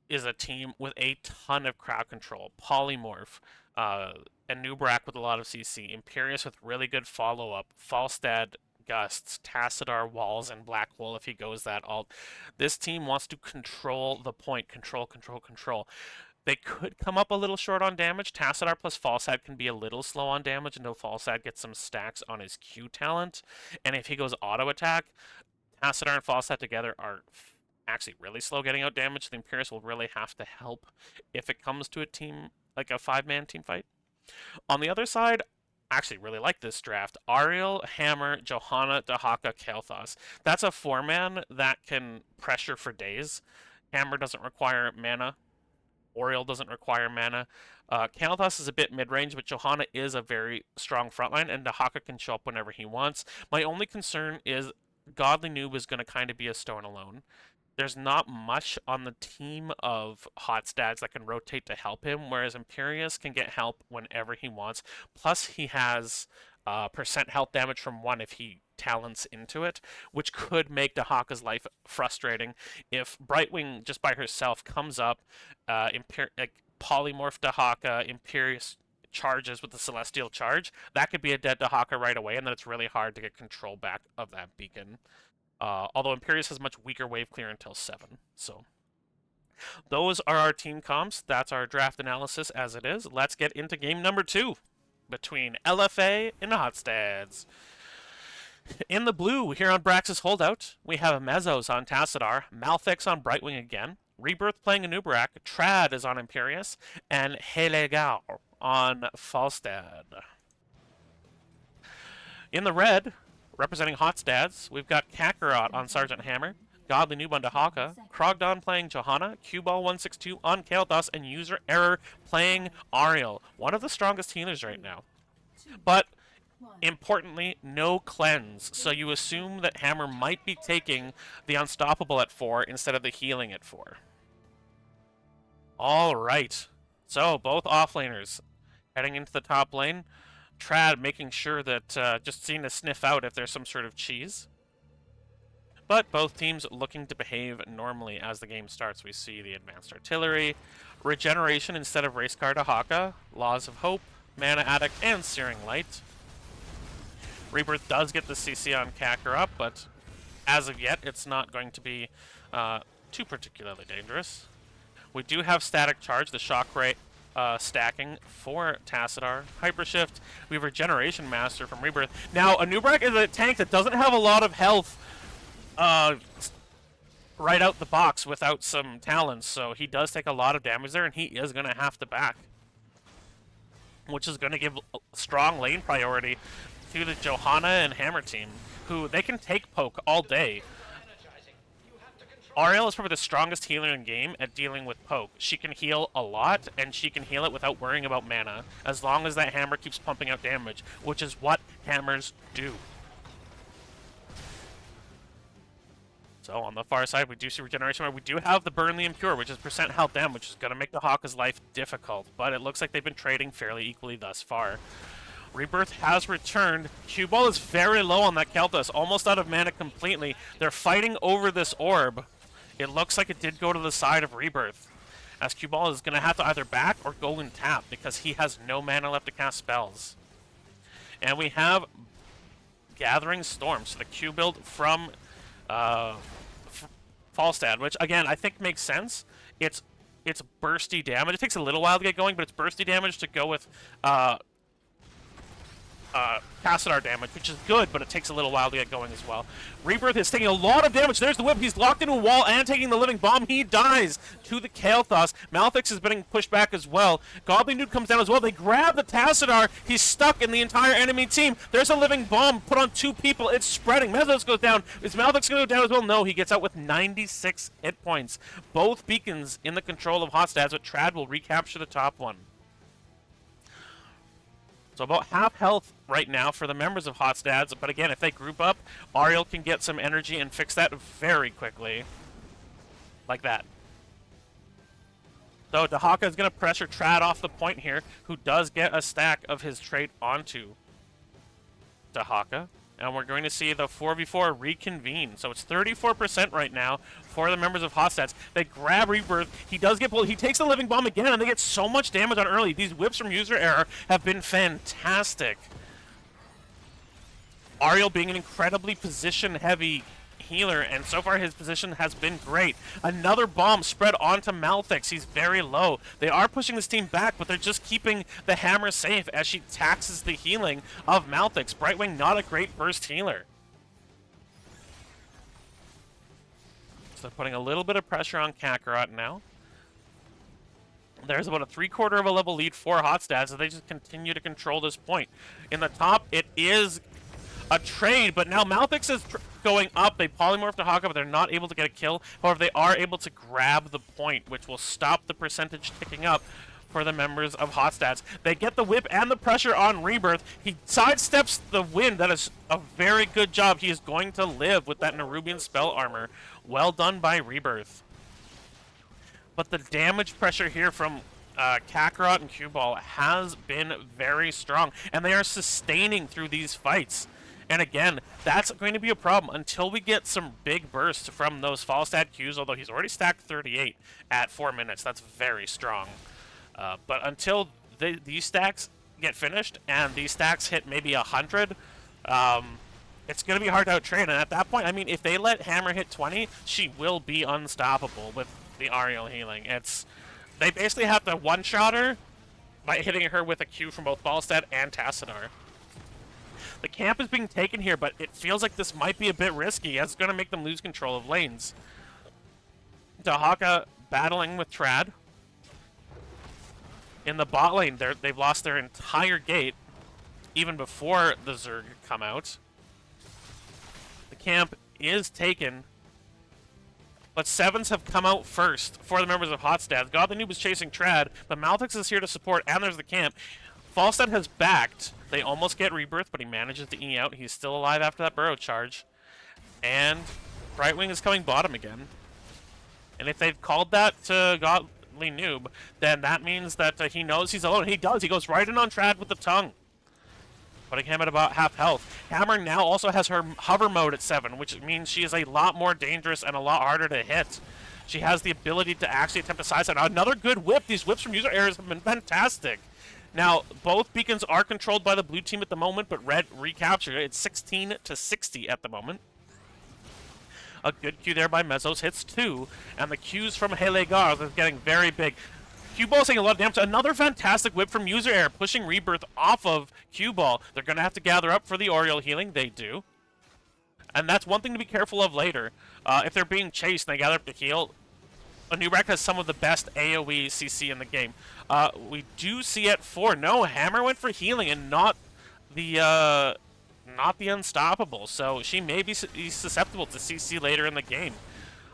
S1: is a team with a ton of crowd control. Polymorph, Anubarak with a lot of CC, Imperius with really good follow-up, Falstad, Gusts, Tassadar, Walls, and Black Hole if he goes that alt. This team wants to control the point. Control, control, control. They could come up a little short on damage. Tassadar plus Falstad can be a little slow on damage until Falstad gets some stacks on his Q talent. And if he goes auto attack, Tassadar and Falstad together are actually really slow getting out damage. The Imperius will really have to help if it comes to a team, like a 5-man team fight. On the other side, I actually really like this draft. Ariel, Hammer, Johanna, Dahaka, Kael'thas. That's a 4-man that can pressure for days. Hammer doesn't require mana. Oriel doesn't require mana. Kael'thas is a bit mid-range, but Johanna is a very strong frontline, and Dahaka can show up whenever he wants. My only concern is Godly Noob is going to kind of be a stone alone. There's not much on the team of hot stats that can rotate to help him, whereas Imperius can get help whenever he wants. Plus, he has percent health damage from 1 if he talents into it, which could make Dahaka's life frustrating. If Brightwing just by herself comes up, polymorph Dahaka, Imperius charges with the Celestial Charge, that could be a dead Dahaka right away, and then it's really hard to get control back of that beacon. Although Imperius has much weaker wave clear until 7. So those are our team comps. That's our draft analysis as it is. Let's get into game number 2 between LFA and Hotstads. In the blue, here on Brax's Holdout, we have Mezzos on Tassadar, Malfix on Brightwing again, Rebirth playing Anubarak, Trad is on Imperius, and Helegar on Falstad. In the red, representing Hotstads, we've got Kakarot on Sergeant Hammer, Godly Noob on Dahaka, Krogdon playing Johanna, Cuball162 on Kael'thas, and User Error playing Ariel. One of the strongest healers right now. But, importantly, no cleanse, so you assume that Hammer might be taking the Unstoppable at 4 instead of the healing at 4. Alright, so both offlaners heading into the top lane. Trad making sure that, just seeing to sniff out if there's some sort of cheese. But both teams looking to behave normally as the game starts. We see the Advanced Artillery, Regeneration instead of Race Car Dahaka, Laws of Hope, Mana Addict, and Searing Light. Rebirth does get the CC on Kakarot, but as of yet, it's not going to be too particularly dangerous. We do have Static Charge, the Shock Ray stacking for Tassadar. Hypershift, we have Regeneration Master from Rebirth. Now, Anubarak is a tank that doesn't have a lot of health right out the box without some talents, so he does take a lot of damage there, and he is going to have to back, which is going to give strong lane priority to the Johanna and Hammer team, who they can take poke all day. Ariel is probably the strongest healer in game at dealing with poke. She can heal a lot, and she can heal it without worrying about mana, as long as that hammer keeps pumping out damage, which is what hammers do. So on the far side, we do see Regeneration, where we do have the Burn the Impure, which is percent health damage, which is going to make the Hawk's life difficult, but it looks like they've been trading fairly equally thus far. Rebirth has returned. Cue Ball is very low on that Kel'Thas, almost out of mana completely. They're fighting over this orb. It looks like it did go to the side of Rebirth, as Cue Ball is going to have to either back or go and tap because he has no mana left to cast spells. And we have Gathering Storm, so the Q build from Falstad, which again I think makes sense. It's bursty damage. It takes a little while to get going, but it's bursty damage to go with Cassadar damage, which is good, but it takes a little while to get going as well. Rebirth is taking a lot of damage. There's the whip. He's locked into a wall and taking the living bomb. He dies to the Kael'thas. Malphix is getting pushed back as well. Goblin Dude comes down as well. They grab the Tassadar. He's stuck in the entire enemy team. There's a living bomb put on 2 people. It's spreading. Mesos goes down. Is Malphix going to go down as well? No, he gets out with 96 hit points. Both beacons in the control of Hotstads, but Trad will recapture the top one. So about half health right now for the members of Hotstads, but again, if they group up, Ariel can get some energy and fix that very quickly. Like that. So Dahaka is going to pressure Trad off the point here, who does get a stack of his trait onto Dahaka. And we're going to see the 4v4 reconvene. So it's 34% right now for the members of Hotstads. They grab Rebirth. He does get pulled. He takes the living bomb again, and they get so much damage on early. These whips from user error have been fantastic. Ariel being an incredibly position-heavy healer, and so far his position has been great. Another bomb spread onto Malphix. He's very low. They are pushing this team back, but they're just keeping the hammer safe as she taxes the healing of Malphix. Brightwing, not a great burst healer. So they're putting a little bit of pressure on Kakarot now. There's about a 3/4 of a level lead for Hotstads, so they just continue to control this point. In the top, it is a trade, but now Malphix is going up. They polymorph to Haka, but they're not able to get a kill. However, they are able to grab the point, which will stop the percentage ticking up for the members of Hotstads. They get the whip and the pressure on Rebirth. He sidesteps the wind. That is a very good job. He is going to live with that Nerubian spell armor. Well done by Rebirth. But the damage pressure here from Kakarot and Cue Ball has been very strong, and they are sustaining through these fights. And again, that's going to be a problem until we get some big bursts from those Falstad Qs, although he's already stacked 38 at 4 minutes. That's very strong. But until these stacks get finished and these stacks hit maybe 100, it's going to be hard to out-train. And at that point, I mean, if they let Hammer hit 20, she will be unstoppable with the Ariel healing. They basically have to one-shot her by hitting her with a Q from both Falstad and Tassadar. The camp is being taken here, but it feels like this might be a bit risky, as it's going to make them lose control of lanes. Dahaka battling with Trad. In the bot lane, they've lost their entire gate, even before the Zerg come out. The camp is taken, but Sevens have come out first for the members of Hotstads. God the Noob is chasing Trad, but Malphix is here to support, and there's the camp. Falstad has backed. They almost get Rebirth, but he manages to E out. He's still alive after that burrow charge. And Brightwing is coming bottom again. And if they've called that to Godly Noob, then that means that he knows he's alone. He does. He goes right in on Trad with the tongue, putting him at about half health. Hammer now also has her hover mode at 7, which means she is a lot more dangerous and a lot harder to hit. She has the ability to actually attempt to sidestep. Another good whip. These whips from user errors have been fantastic. Now, both beacons are controlled by the blue team at the moment, but red recaptured it. It's 16 to 60 at the moment. A good Q there by Mesos, hits 2, and the Qs from Helegar are getting very big. Cue Ball is taking a lot of damage. Another fantastic whip from user error, pushing Rebirth off of Cue Ball. They're going to have to gather up for the Oriole healing. They do. And that's one thing to be careful of later. If they're being chased and they gather up to heal, Anubrak has some of the best AoE CC in the game. We do see at 4. No, Hammer went for healing and not the unstoppable. So she may be susceptible to CC later in the game.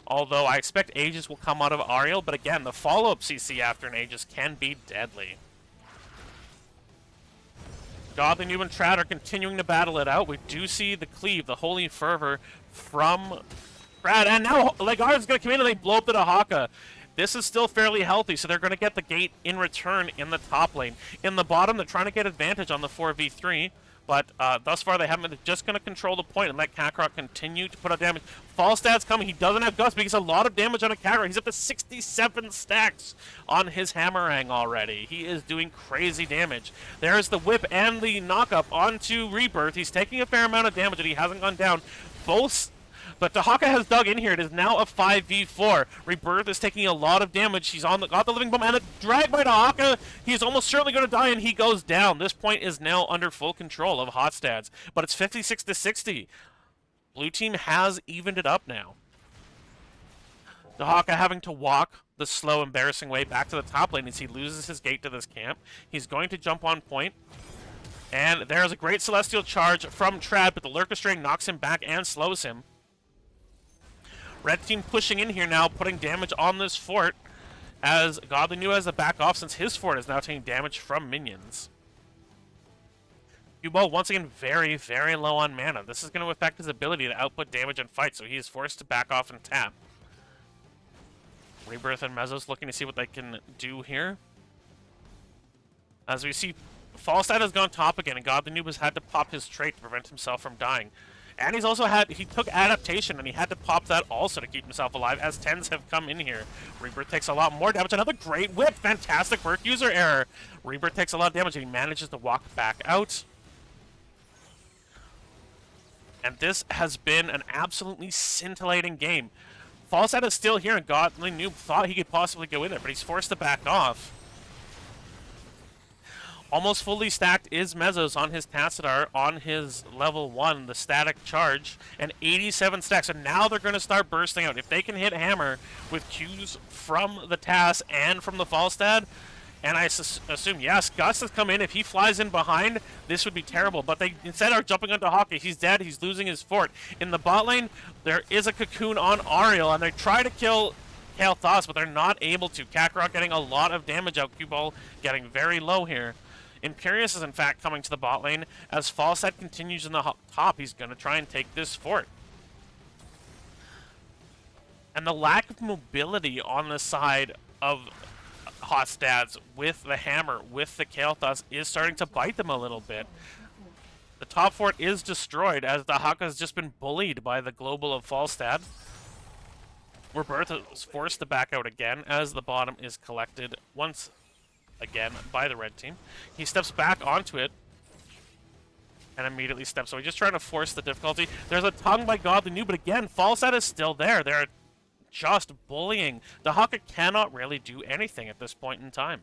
S1: Although I expect Aegis will come out of Ariel, but again, the follow-up CC after an Aegis can be deadly. Godly Noob and Trad are continuing to battle it out. We do see the cleave, the Holy Fervor from Trad, and now Legar is going to come in and they blow up the Dahaka. This is still fairly healthy, so they're going to get the gate in return in the top lane. In the bottom, they're trying to get advantage on the 4v3, but thus far they haven't. They're just going to control the point and let Kakarot continue to put out damage. Falstad's coming. He doesn't have Gust, but he gets a lot of damage on a Kakarot. He's up to 67 stacks on his Hammerang already. He is doing crazy damage. There's the whip and the knock-up onto Rebirth. He's taking a fair amount of damage, and he hasn't gone down. But Dahaka has dug in here. It is now a 5v4. Rebirth is taking a lot of damage. He's got the living bomb and a drag by Dahaka. He's almost certainly going to die, and he goes down. This point is now under full control of Hotstads, but it's 56 to 60. Blue team has evened it up now. Dahaka having to walk the slow, embarrassing way back to the top lane as he loses his gate to this camp. He's going to jump on point. And there's a great Celestial Charge from Trad, but the Lurker String knocks him back and slows him. Red team pushing in here now, putting damage on this fort, as Godly New has to back off since his fort is now taking damage from minions. Cubo, once again, very, very low on mana. This is going to affect his ability to output damage and fight, so he is forced to back off and tap. Rebirth and Mezzos looking to see what they can do here. As we see, Falstad has gone top again, and Godly Noob has had to pop his trait to prevent himself from dying. And he's also he took adaptation, and he had to pop that also to keep himself alive, as 10s have come in here. Rebirth takes a lot more damage. Another great whip. Fantastic work. User error. Rebirth takes a lot of damage, and he manages to walk back out. And this has been an absolutely scintillating game. Falstad is still here, and Godly Noob thought he could possibly go in there, but he's forced to back off. Almost fully stacked is Mezzos on his Tassadar, on his level 1, the static charge, and 87 stacks. So now they're going to start bursting out. If they can hit Hammer with Qs from the Tass and from the Falstad, and I assume, yes, Gus has come in. If he flies in behind, this would be terrible. But they instead are jumping onto Hockey. He's dead. He's losing his fort. In the bot lane, there is a Cocoon on Ariel, and they try to kill Kael'thas, but they're not able to. Kakarot getting a lot of damage out. Q-Ball getting very low here. Imperius is in fact coming to the bot lane. As Falstad continues in the top, he's going to try and take this fort. And the lack of mobility on the side of Hotstads with the Hammer, with the Kael'thas, is starting to bite them a little bit. The top fort is destroyed as the Haka has just been bullied by the global of Falstad. Rebirth is forced to back out again as the bottom is collected once again by the red team. He steps back onto it and immediately steps away, just trying to force the difficulty. There's a tongue by Godly New, but again, Falstad is still there. They're just bullying. The Haka cannot really do anything at this point in time.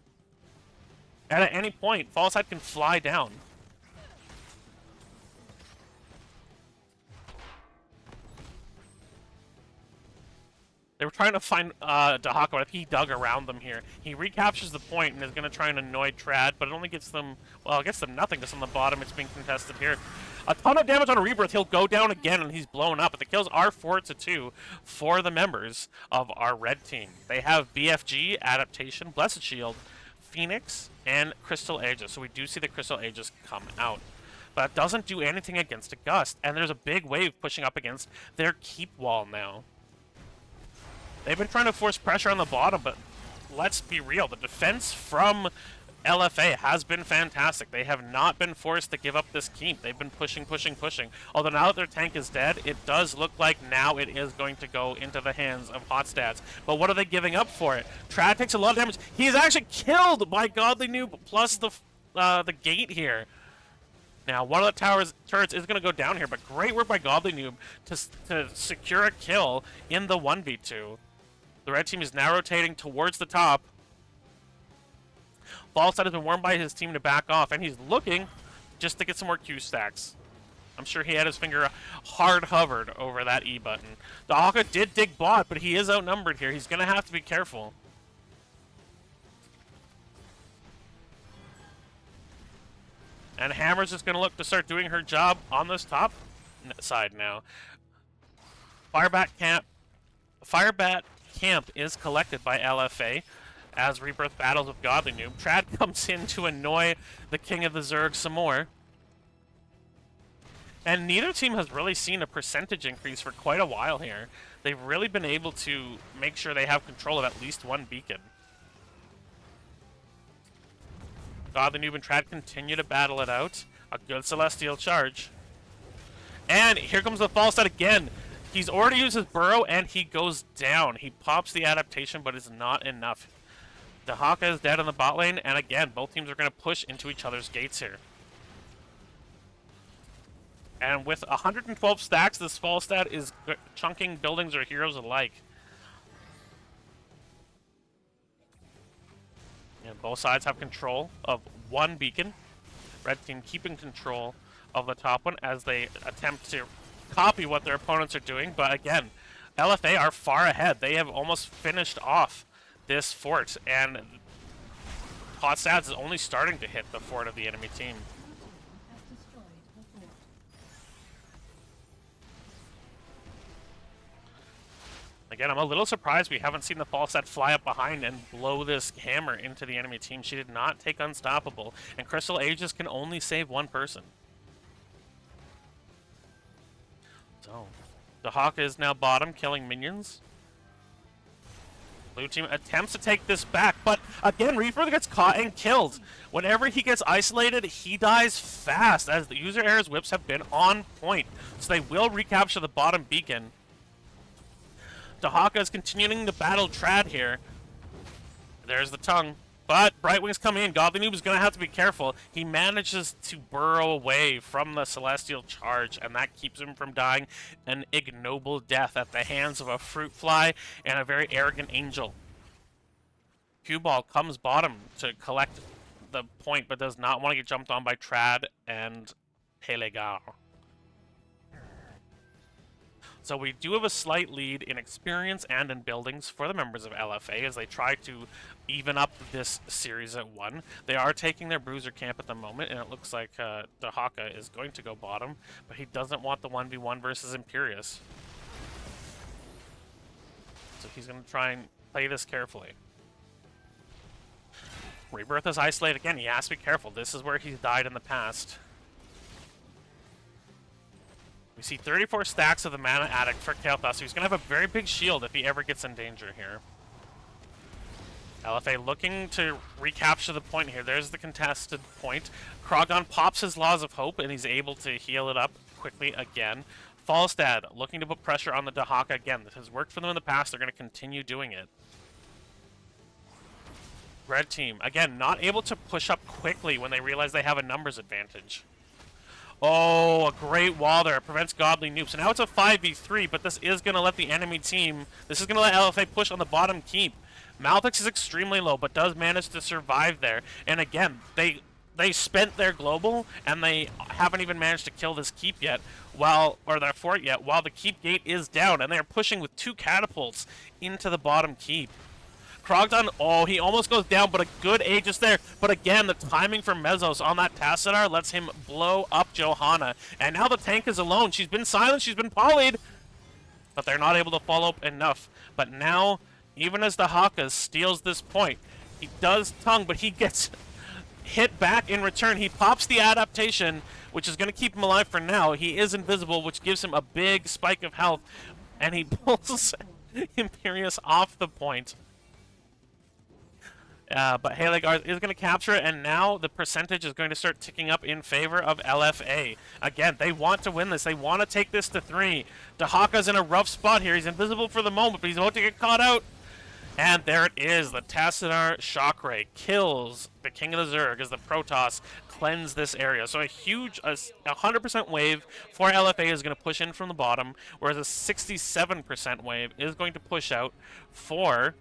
S1: And at any point, Falstad can fly down. They were trying to find Dahaka, but he dug around them here. He recaptures the point and is going to try and annoy Trad, but it only gets them, well, it gets them nothing, because on the bottom it's being contested here. A ton of damage on a Rebirth. He'll go down again, and he's blown up. But the kills are 4-2 for the members of our red team. They have BFG, Adaptation, Blessed Shield, Phoenix, and Crystal Aegis. So we do see the Crystal Aegis come out. But it doesn't do anything against a Gust, and there's a big wave pushing up against their keep wall now. They've been trying to force pressure on the bottom, but let's be real. The defense from LFA has been fantastic. They have not been forced to give up this keep. They've been pushing, pushing, pushing. Although now that their tank is dead, it does look like now it is going to go into the hands of Hotstads. But what are they giving up for it? Trad takes a lot of damage. He is actually killed by Godly Noob plus the gate here. Now, one of the turrets is going to go down here, but great work by Godly Noob to secure a kill in the 1v2. The red team is now rotating towards the top. Falstad has been warned by his team to back off, and he's looking just to get some more Q stacks. I'm sure he had his finger hard hovered over that E button. The Haka did dig bot, but he is outnumbered here. He's going to have to be careful. And Hammer's just going to look to start doing her job on this top side now. Firebat camp is collected by LFA as Rebirth battles with Godly Noob. Trad comes in to annoy the King of the Zerg some more. And neither team has really seen a percentage increase for quite a while here. they've really been able to make sure they have control of at least one beacon. Godly Noob and Trad continue to battle it out. A good Celestial charge. And here comes the false start again. He's already used his burrow and he goes down. He pops the adaptation, but it's not enough. Dahaka is dead in the bot lane, and again, both teams are going to push into each other's gates here. And with 112 stacks, this fall stat is chunking buildings or heroes alike. And both sides have control of one beacon. Red team keeping control of the top one as they attempt to copy what their opponents are doing. But again, LFA are far ahead. They have almost finished off this fort, and hot stats is only starting to hit the fort of the enemy team.
S2: Has destroyed the fort.
S1: Again, I'm a little surprised we haven't seen the Falstad fly up behind and blow this hammer into the enemy team. She did not take Unstoppable, and Crystal Aegis can only save one person. So, the Hawk is now bottom, killing minions. Blue team attempts to take this back, but again, Reaper gets caught and killed. Whenever he gets isolated, he dies fast, as the user error's whips have been on point. So they will recapture the bottom beacon. Dahaka is continuing to battle Trad here. There's the tongue. But Brightwing's coming in. Godly Noob is going to have to be careful. He manages to burrow away from the Celestial Charge, and that keeps him from dying an ignoble death at the hands of a Fruit Fly and a very arrogant Angel. Cue Ball comes bottom to collect the point, but does not want to get jumped on by Trad and Helegar. So we do have a slight lead in experience and in buildings for the members of LFA as they try to even up this series at 1. They are taking their bruiser camp at the moment, and it looks like Dahaka is going to go bottom, but he doesn't want the 1v1 versus Imperius. So he's going to try and play this carefully. Rebirth is isolated again. He has to be careful. This is where he's died in the past. We see 34 stacks of the Mana Addict for Kael'thas, so he's going to have a very big shield if he ever gets in danger here. LFA looking to recapture the point here. There's the contested point. Krogon pops his Laws of Hope, and he's able to heal it up quickly again. Falstad looking to put pressure on the Dahaka again. This has worked for them in the past. They're going to continue doing it. Red team, again, not able to push up quickly when they realize they have a numbers advantage. Oh, a great wall there. It prevents Godly Noob. So now it's a 5v3, but this is going to let the enemy team... This is going to let LFA push on the bottom keep. Malthix is extremely low, but does manage to survive there. And again, they spent their global, and they haven't even managed to kill this keep yet, or their fort yet, while the keep gate is down, and they are pushing with 2 catapults into the bottom keep. Krogdon, oh, he almost goes down, but a good Aegis there. But again, the timing for Mezzos on that Tassadar lets him blow up Johanna. And now the tank is alone. She's been silent, she's been polyed, but they're not able to follow up enough. But now, even as the Haka steals this point, he does tongue, but he gets hit back in return. He pops the adaptation, which is going to keep him alive for now. He is invisible, which gives him a big spike of health, and he pulls Imperius off the point. But Halegar is going to capture it, and now the percentage is going to start ticking up in favor of LFA. Again, they want to win this. They want to take this to 3. Dahaka's in a rough spot here. He's invisible for the moment, but he's about to get caught out. And there it is. The Tassadar Shock Ray kills the King of the Zerg as the Protoss cleanse this area. So a huge 100% wave for LFA is going to push in from the bottom, whereas a 67% wave is going to push out for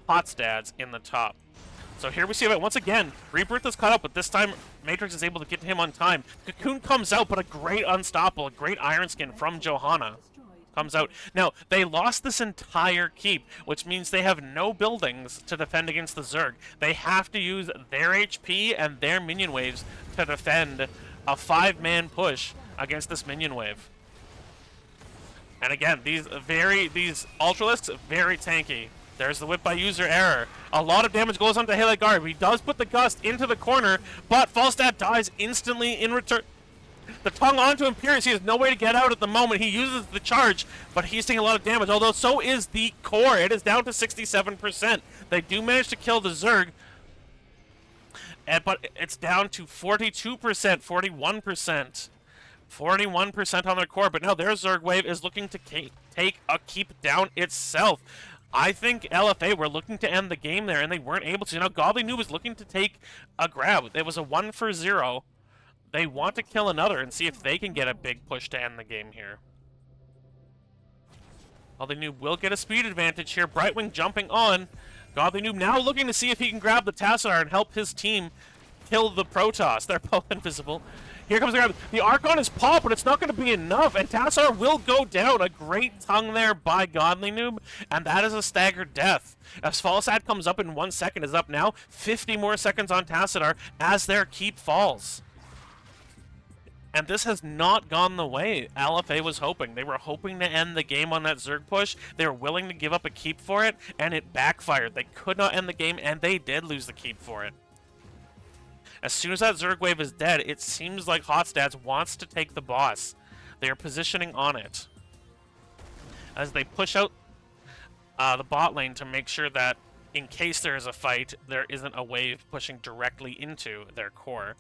S1: Hotstads in the top. So here we see it once again. Rebirth is caught up, but this time Matrix is able to get to him on time. Cocoon comes out, but a great Unstoppable, a great Iron Skin from Johanna comes out. Now, they lost this entire keep, which means they have no buildings to defend against the Zerg. They have to use their HP and their minion waves to defend a 5-man push against this minion wave. And again, these Ultralisks, very tanky. There's the whip by user error. A lot of damage goes on to Halegar. He does put the Gust into the corner, but Falstad dies instantly in return. the tongue onto Imperius. He has no way to get out at the moment. He uses the charge, but he's taking a lot of damage, although so is the core. It is down to 67%. They do manage to kill the Zerg, but it's down to 42%, 41%. 41% on their core, but now their Zerg wave is looking to take a keep down itself. I think LFA were looking to end the game there, and they weren't able to. Now, Godly Noob was looking to take a grab. It was a 1-for-0. They want to kill another and see if they can get a big push to end the game here. Godly Noob will get a speed advantage here. Brightwing jumping on. Godly Noob now looking to see if he can grab the Tassadar and help his team kill the Protoss. They're both invisible. Here comes the grab. The Archon is popped, but it's not going to be enough, and Tassar will go down. A great tongue there by Godly Noob, and that is a staggered death. As Falsad comes up in 1 second, is up now. 50 more seconds on Tassadar as their keep falls. And this has not gone the way LFA was hoping. They were hoping to end the game on that Zerg push. They were willing to give up a keep for it, and it backfired. They could not end the game, and they did lose the keep for it. As soon as that Zerg wave is dead, it seems like Hotstats wants to take the boss. They are positioning on it. As they push out the bot lane to make sure that in case there is a fight, there isn't a wave pushing directly into their core.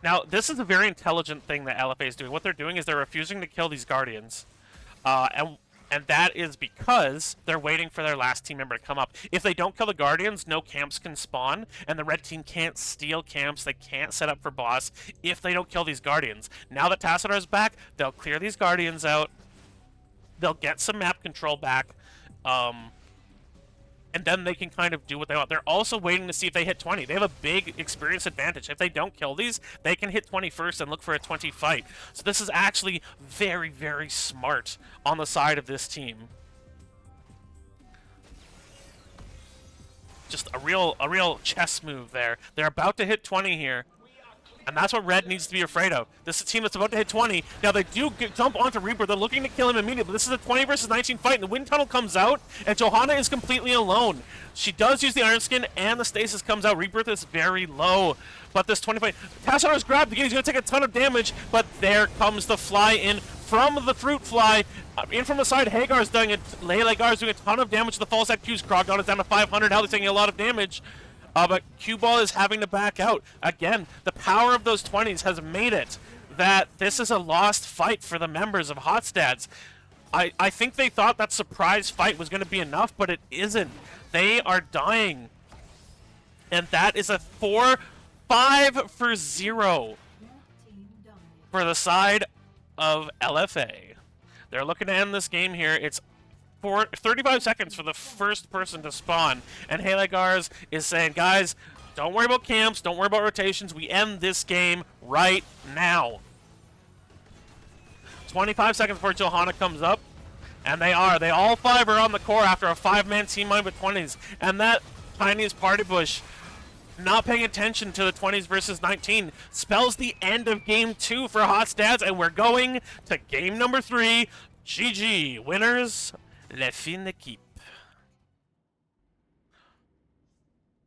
S1: Now, this is a very intelligent thing that LFA is doing. What they're doing is they're refusing to kill these Guardians. And that is because they're waiting for their last team member to come up. If they don't kill the Guardians, no camps can spawn, and the red team can't steal camps. They can't set up for boss if they don't kill these Guardians. Now that Tassadar is back, they'll clear these Guardians out. They'll get some map control back. And then they can kind of do what they want. They're also waiting to see if they hit 20. They have a big experience advantage. If they don't kill these, they can hit 20 first and look for a 20 fight. So this is actually very, very smart on the side of this team. Just a real chess move there. They're about to hit 20 here. And that's what Red needs to be afraid of. This is a team that's about to hit 20. Now, they do jump onto Reaper. They're looking to kill him immediately. This is a 20 versus 19 fight, and the wind tunnel comes out, and Johanna is completely alone. She does use the Iron Skin, and the Stasis comes out. Rebirth is very low. But this 20 fight... Tassadar is grabbed again. He's going to take a ton of damage, but there comes the fly in from the Fruit Fly. In from the side, Hagar's doing it. Hagar's doing a ton of damage to the false at Q's. Krogdon is down to 500. Now they're taking a lot of damage. But Q-Ball is having to back out. Again, the power of those 20s has made it that this is a lost fight for the members of Hotstats. I think they thought that surprise fight was going to be enough, but it isn't. They are dying. And that is a 4-5 for 0 for the side of LFA. They're looking to end this game here. It's 35 seconds for the first person to spawn. And Haligars is saying, guys, don't worry about camps, don't worry about rotations. We end this game right now. 25 seconds before Johanna comes up. And they all 5 are on the core after a 5-man team mind with 20s. And that tiniest party bush, not paying attention to the 20s versus 19, spells the end of game 2 for Hotstats. And we're going to game number 3. GG. Winners. La fin d'équipe.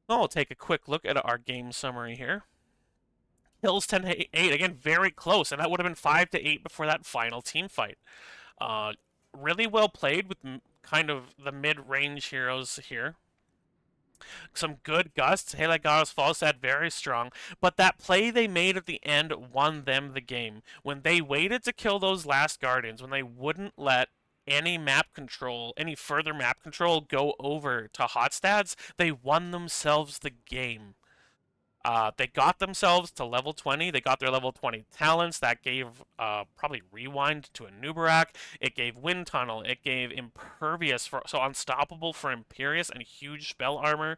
S1: I'll take a quick look at our game summary here. Kills 10-8. Again, very close. And that would have been 5-8 before that final team fight. Really well played with kind of the mid-range heroes here. Some good gusts. Haligars Falstad very strong. But that play they made at the end won them the game. When they waited to kill those last Guardians, when they wouldn't let any further map control go over to Hotstats, they won themselves the game. They got themselves to level 20. They got their level 20 talents. That gave probably Rewind to a Nubarak. It gave Wind Tunnel. It gave Impervious, so Unstoppable for Imperious and huge spell armor.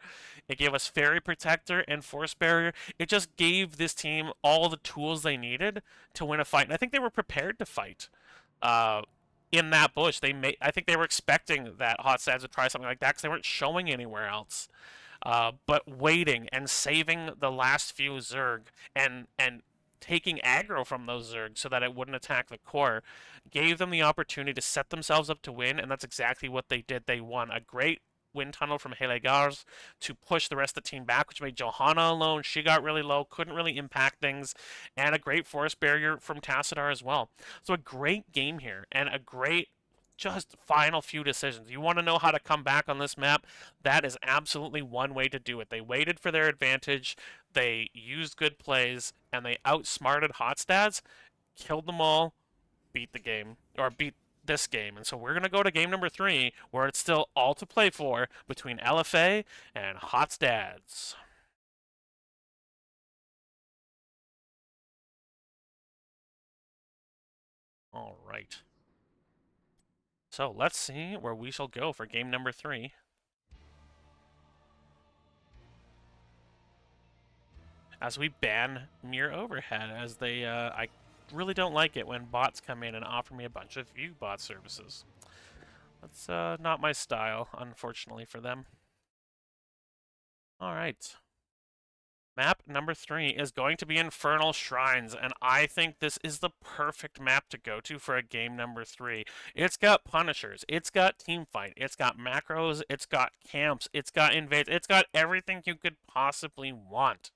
S1: It gave us Fairy Protector and Force Barrier. It just gave this team all the tools they needed to win a fight. And I think they were prepared to fight. In that bush, I think they were expecting that Hotstats would try something like that because they weren't showing anywhere else. But waiting and saving the last few Zerg and taking aggro from those Zerg so that it wouldn't attack the core gave them the opportunity to set themselves up to win, and that's exactly what they did. They won a great wind tunnel from Helegars to push the rest of the team back, which made Johanna alone. She got really low, couldn't really impact things, and a great forest barrier from Tassadar as well. So a great game here, and a great just final few decisions. You want to know how to come back on this map? That is absolutely one way to do it. They waited for their advantage, they used good plays, and they outsmarted Hotstats, killed them all, beat the game, or beat this game. And so we're going to go to game number 3, where it's still all to play for between LFA and Hotstats. All right. So let's see where we shall go for game number 3. As we ban Mirror Overhead, as I really don't like it when bots come in and offer me a bunch of view bot services. That's not my style, unfortunately for them. All right. Map number 3 is going to be Infernal Shrines, and I think this is the perfect map to go to for a game number 3. It's got Punishers, it's got Teamfight, it's got macros, it's got camps, it's got invades, it's got everything you could possibly want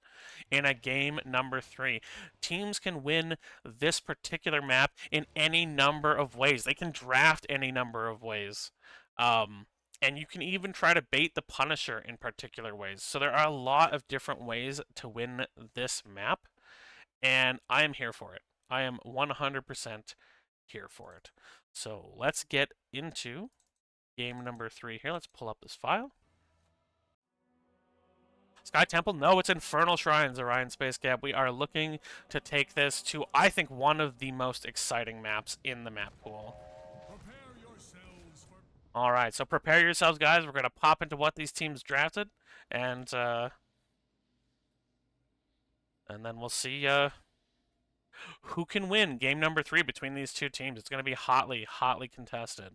S1: in a game number 3. Teams can win this particular map in any number of ways. They can draft any number of ways. Um, and you can even try to bait the Punisher in particular ways. So there are a lot of different ways to win this map, and I am here for it. I am 100% here for it. So let's get into game number 3 here. Let's pull up this file. Sky Temple? No, it's Infernal Shrines, Orion Space Gap. We are looking to take this to, I think, one of the most exciting maps in the map pool. All right, so prepare yourselves, guys. We're going to pop into what these teams drafted, and then we'll see who can win game number 3 between these two teams. It's going to be hotly, hotly contested.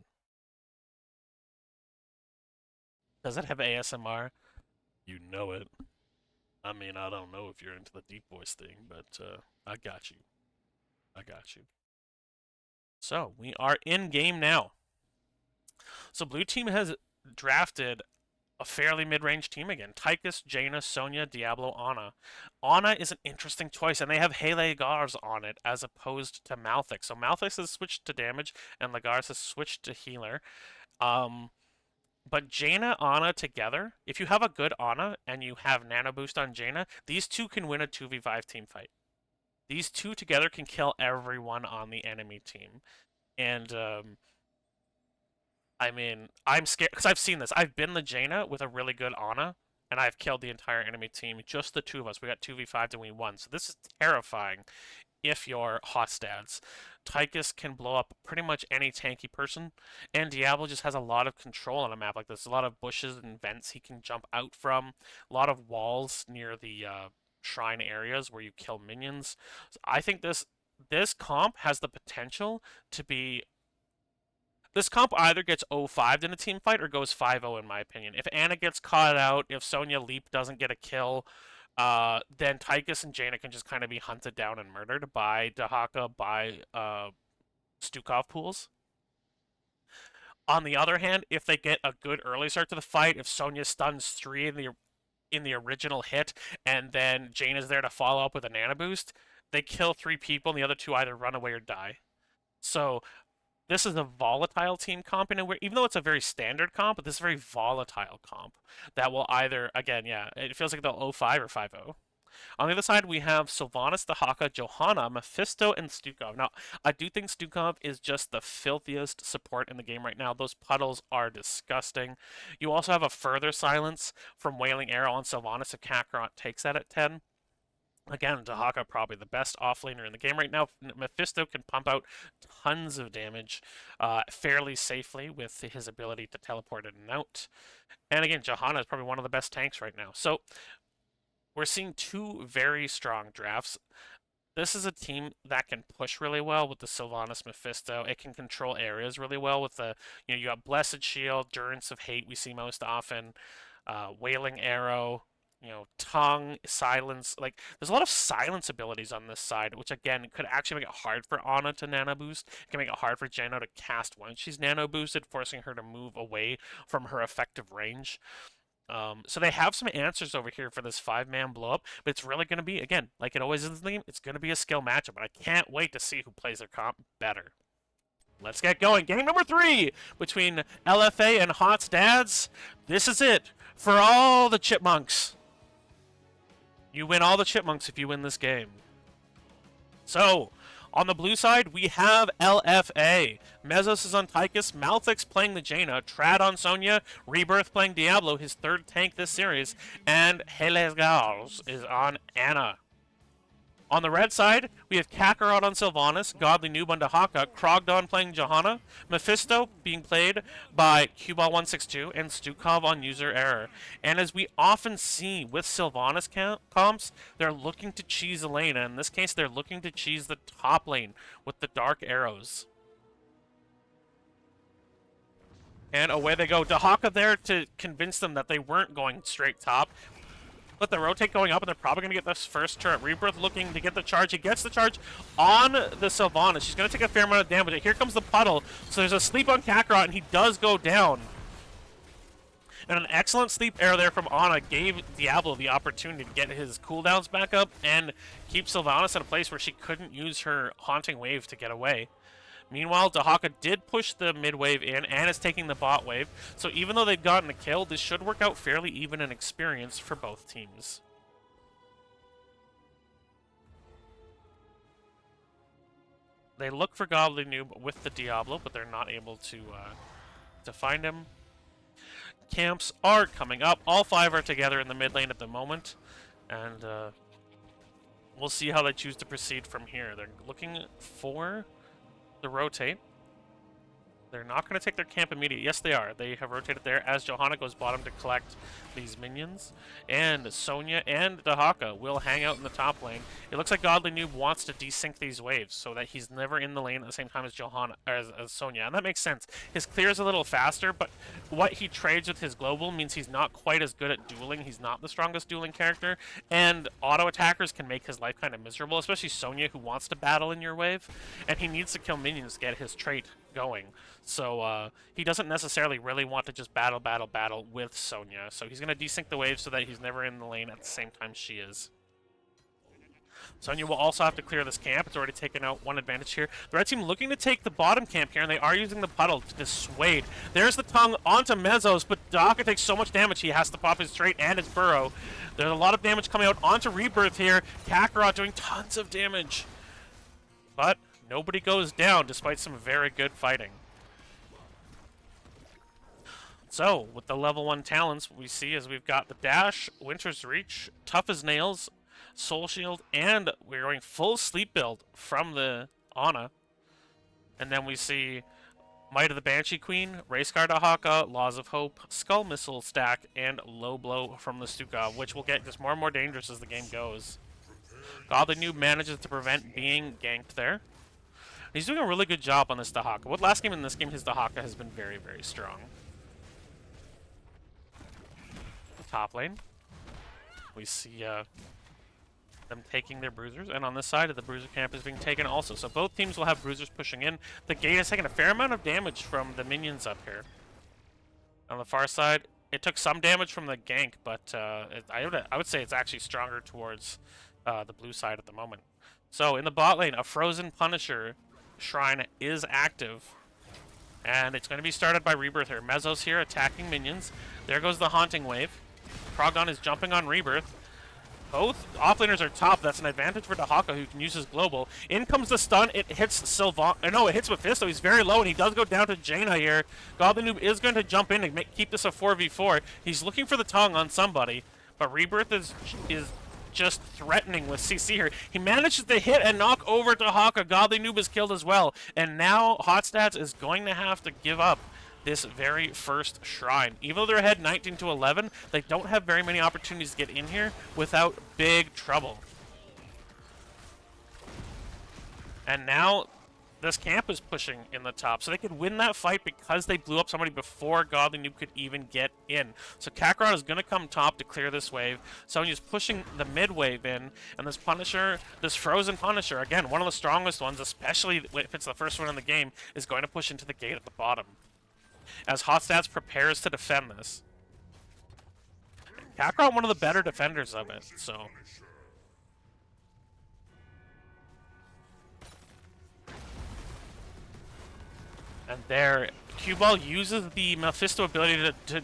S1: Does it have ASMR? You know it. I mean, I don't know if you're into the deep voice thing, but I got you. I got you. So, we are in game now. So, blue team has drafted a fairly mid-range team again. Tychus, Jaina, Sonya, Diablo, Ana. Ana is an interesting choice, and they have Helegars on it as opposed to Malthix. So Malthix has switched to damage, and Lagares has switched to healer. But Jaina, Ana together, if you have a good Ana and you have Nano Boost on Jaina, these two can win a 2v5 team fight. These two together can kill everyone on the enemy team. And, I mean, I'm scared, because I've seen this. I've been the Jaina with a really good Ana, and I've killed the entire enemy team. Just the two of us. We got 2v5 and we won. So this is terrifying if you're Hotstats. Tychus can blow up pretty much any tanky person, and Diablo just has a lot of control on a map like this. A lot of bushes and vents he can jump out from, a lot of walls near the shrine areas where you kill minions. So I think this comp has the potential to be. This comp either gets 0-5'd in a team fight or goes 5-0 in my opinion. If Ana gets caught out, if Sonya Leap doesn't get a kill, then Tychus and Jaina can just kind of be hunted down and murdered by Dahaka, by Stukov pools. On the other hand, if they get a good early start to the fight, if Sonya stuns 3 in the original hit, and then Jaina's there to follow up with a nano boost, they kill 3 people and the other 2 either run away or die. So this is a volatile team comp in a way, even though it's a very standard comp, but this is a very volatile comp that will either, again, yeah, it feels like they'll 0-5 or 5-0. On the other side, we have Sylvanas, Dahaka, Johanna, Mephisto, and Stukov. Now, I do think Stukov is just the filthiest support in the game right now. Those puddles are disgusting. You also have a further silence from Wailing Arrow on Sylvanas if Kakarot takes that at 10. Again, Dahaka probably the best offlaner in the game right now. Mephisto can pump out tons of damage fairly safely with his ability to teleport in and out. And again, Johanna is probably one of the best tanks right now. So we're seeing 2 very strong drafts. This is a team that can push really well with the Sylvanas Mephisto. It can control areas really well with the, you know, you got Blessed Shield, Durance of Hate we see most often, Wailing Arrow, you know, tongue, silence. Like, there's a lot of silence abilities on this side, which again could actually make it hard for Ana to nano boost. It can make it hard for Jano to cast once she's nano boosted, forcing her to move away from her effective range. So they have some answers over here for this 5-man blow up, but it's really going to be, again, like it always is in the game, it's going to be a skill matchup, and I can't wait to see who plays their comp better. Let's get going. Game number 3 between LFA and Hot's Dads. This is it for all the chipmunks. You win all the chipmunks if you win this game. So, on the blue side, we have LFA. Mezos is on Tychus, Malthix playing the Jaina, Trad on Sonya, Rebirth playing Diablo, his 3rd tank this series, and Helesgals is on Ana. On the red side, we have Kakarot on Sylvanas, Godly Noob on Dahaka, Krogdon playing Johanna, Mephisto being played by Cuball162, and Stukov on User Error. And as we often see with Sylvanas comps, they're looking to cheese a lane, and in this case, they're looking to cheese the top lane with the Dark Arrows. And away they go. Dahaka there to convince them that they weren't going straight top. But the rotate going up, and they're probably going to get this first turret. Rebirth looking to get the charge. He gets the charge on the Sylvanas. She's going to take a fair amount of damage. Here comes the puddle. So there's a sleep on Kakarot, and he does go down. And an excellent sleep arrow there from Ana gave Diablo the opportunity to get his cooldowns back up and keep Sylvanas in a place where she couldn't use her Haunting Wave to get away. Meanwhile, Dahaka did push the mid wave in and is taking the bot wave, so even though they've gotten a kill, this should work out fairly even in experience for both teams. They look for Godly Noob with the Diablo, but they're not able to find him. Camps are coming up. All 5 are together in the mid lane at the moment, and we'll see how they choose to proceed from here. They're looking for the rotate. They're not going to take their camp immediately. Yes, they are. They have rotated there as Johanna goes bottom to collect these minions. And Sonya and Dahaka will hang out in the top lane. It looks like Godly Noob wants to desync these waves so that he's never in the lane at the same time as Johanna, or as Sonya. And that makes sense. His clear is a little faster, but what he trades with his global means he's not quite as good at dueling. He's not the strongest dueling character. And auto attackers can make his life kind of miserable, especially Sonya, who wants to battle in your wave. And he needs to kill minions to get his trait going. So he doesn't necessarily really want to just battle with Sonya. So he's going to desync the wave so that he's never in the lane at the same time she is. Sonya will also have to clear this camp. It's already taken out one advantage here. The red team looking to take the bottom camp here, and they are using the puddle to dissuade. There's the tongue onto Mezos, but Dahaka takes so much damage he has to pop his trait and his burrow. There's a lot of damage coming out onto Rebirth here. Kakarot doing tons of damage. But nobody goes down despite some very good fighting. So, with the level 1 talents, we see as we've got the Dash, Winter's Reach, Tough as Nails, Soul Shield, and we're going full sleep build from the Ana. And then we see Might of the Banshee Queen, Racecar Dahaka, Laws of Hope, Skull Missile stack, and Low Blow from the Stuka, which will get just more and more dangerous as the game goes. Godly Noob manages to prevent being ganked there. He's doing a really good job on this Dahaka. What last game in this game, his Dahaka has been very, very strong. Top lane, we see them taking their bruisers, and on this side of the bruiser camp is being taken also. So both teams will have bruisers pushing in. The gate has taken a fair amount of damage from the minions up here. On the far side, it took some damage from the gank, but I would say it's actually stronger towards the blue side at the moment. So in the bot lane, a Frozen Punisher Shrine is active. And it's going to be started by Rebirth here. Mezos here attacking minions. There goes the Haunting Wave. Krogdon is jumping on Rebirth. Both offlaners are top. That's an advantage for Dahaka, who can use his global. In comes the stun. It hits it hits Mephisto. He's very low, and he does go down to Jaina here. Godly Noob is going to jump in and keep this a 4v4. He's looking for the tongue on somebody, but Rebirth is just threatening with CC here. He manages to hit and knock over Dahaka. Godly Noob is killed as well. And now Hotstats is going to have to give up this very first shrine. Even though they're ahead 19-11, they don't have very many opportunities to get in here without big trouble. And now this camp is pushing in the top, so they could win that fight because they blew up somebody before Godly Noob could even get in. So Kakarot is going to come top to clear this wave. Sonya's pushing the mid wave in, and this Punisher, this Frozen Punisher, again, one of the strongest ones, especially if it's the first one in the game, is going to push into the gate at the bottom. As Hotstats prepares to defend this. Kakarot, one of the better defenders of it, so... And there, Cue Ball uses the Mephisto ability to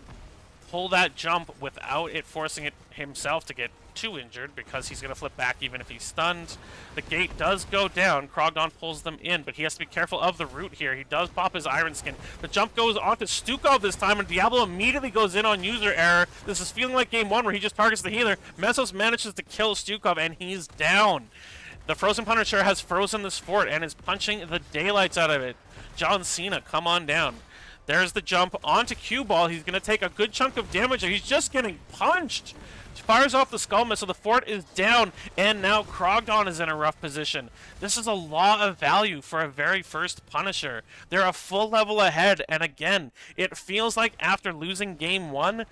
S1: pull that jump without it forcing it himself to get too injured, because he's going to flip back even if he's stunned. The gate does go down. Krogdon pulls them in, but he has to be careful of the root here. He does pop his Iron Skin. The jump goes onto Stukov this time, and Diablo immediately goes in on user error. This is feeling like game one where he just targets the healer. Mesos manages to kill Stukov, and he's down. The Frozen Punisher has frozen this fort and is punching the daylights out of it. John Cena, come on down. There's the jump onto Cue Ball. He's going to take a good chunk of damage. He's just getting punched. He fires off the Skull Missile. The fort is down, and now Krogdon is in a rough position. This is a lot of value for a very first Punisher. They're a full level ahead, and again, it feels like after losing game one,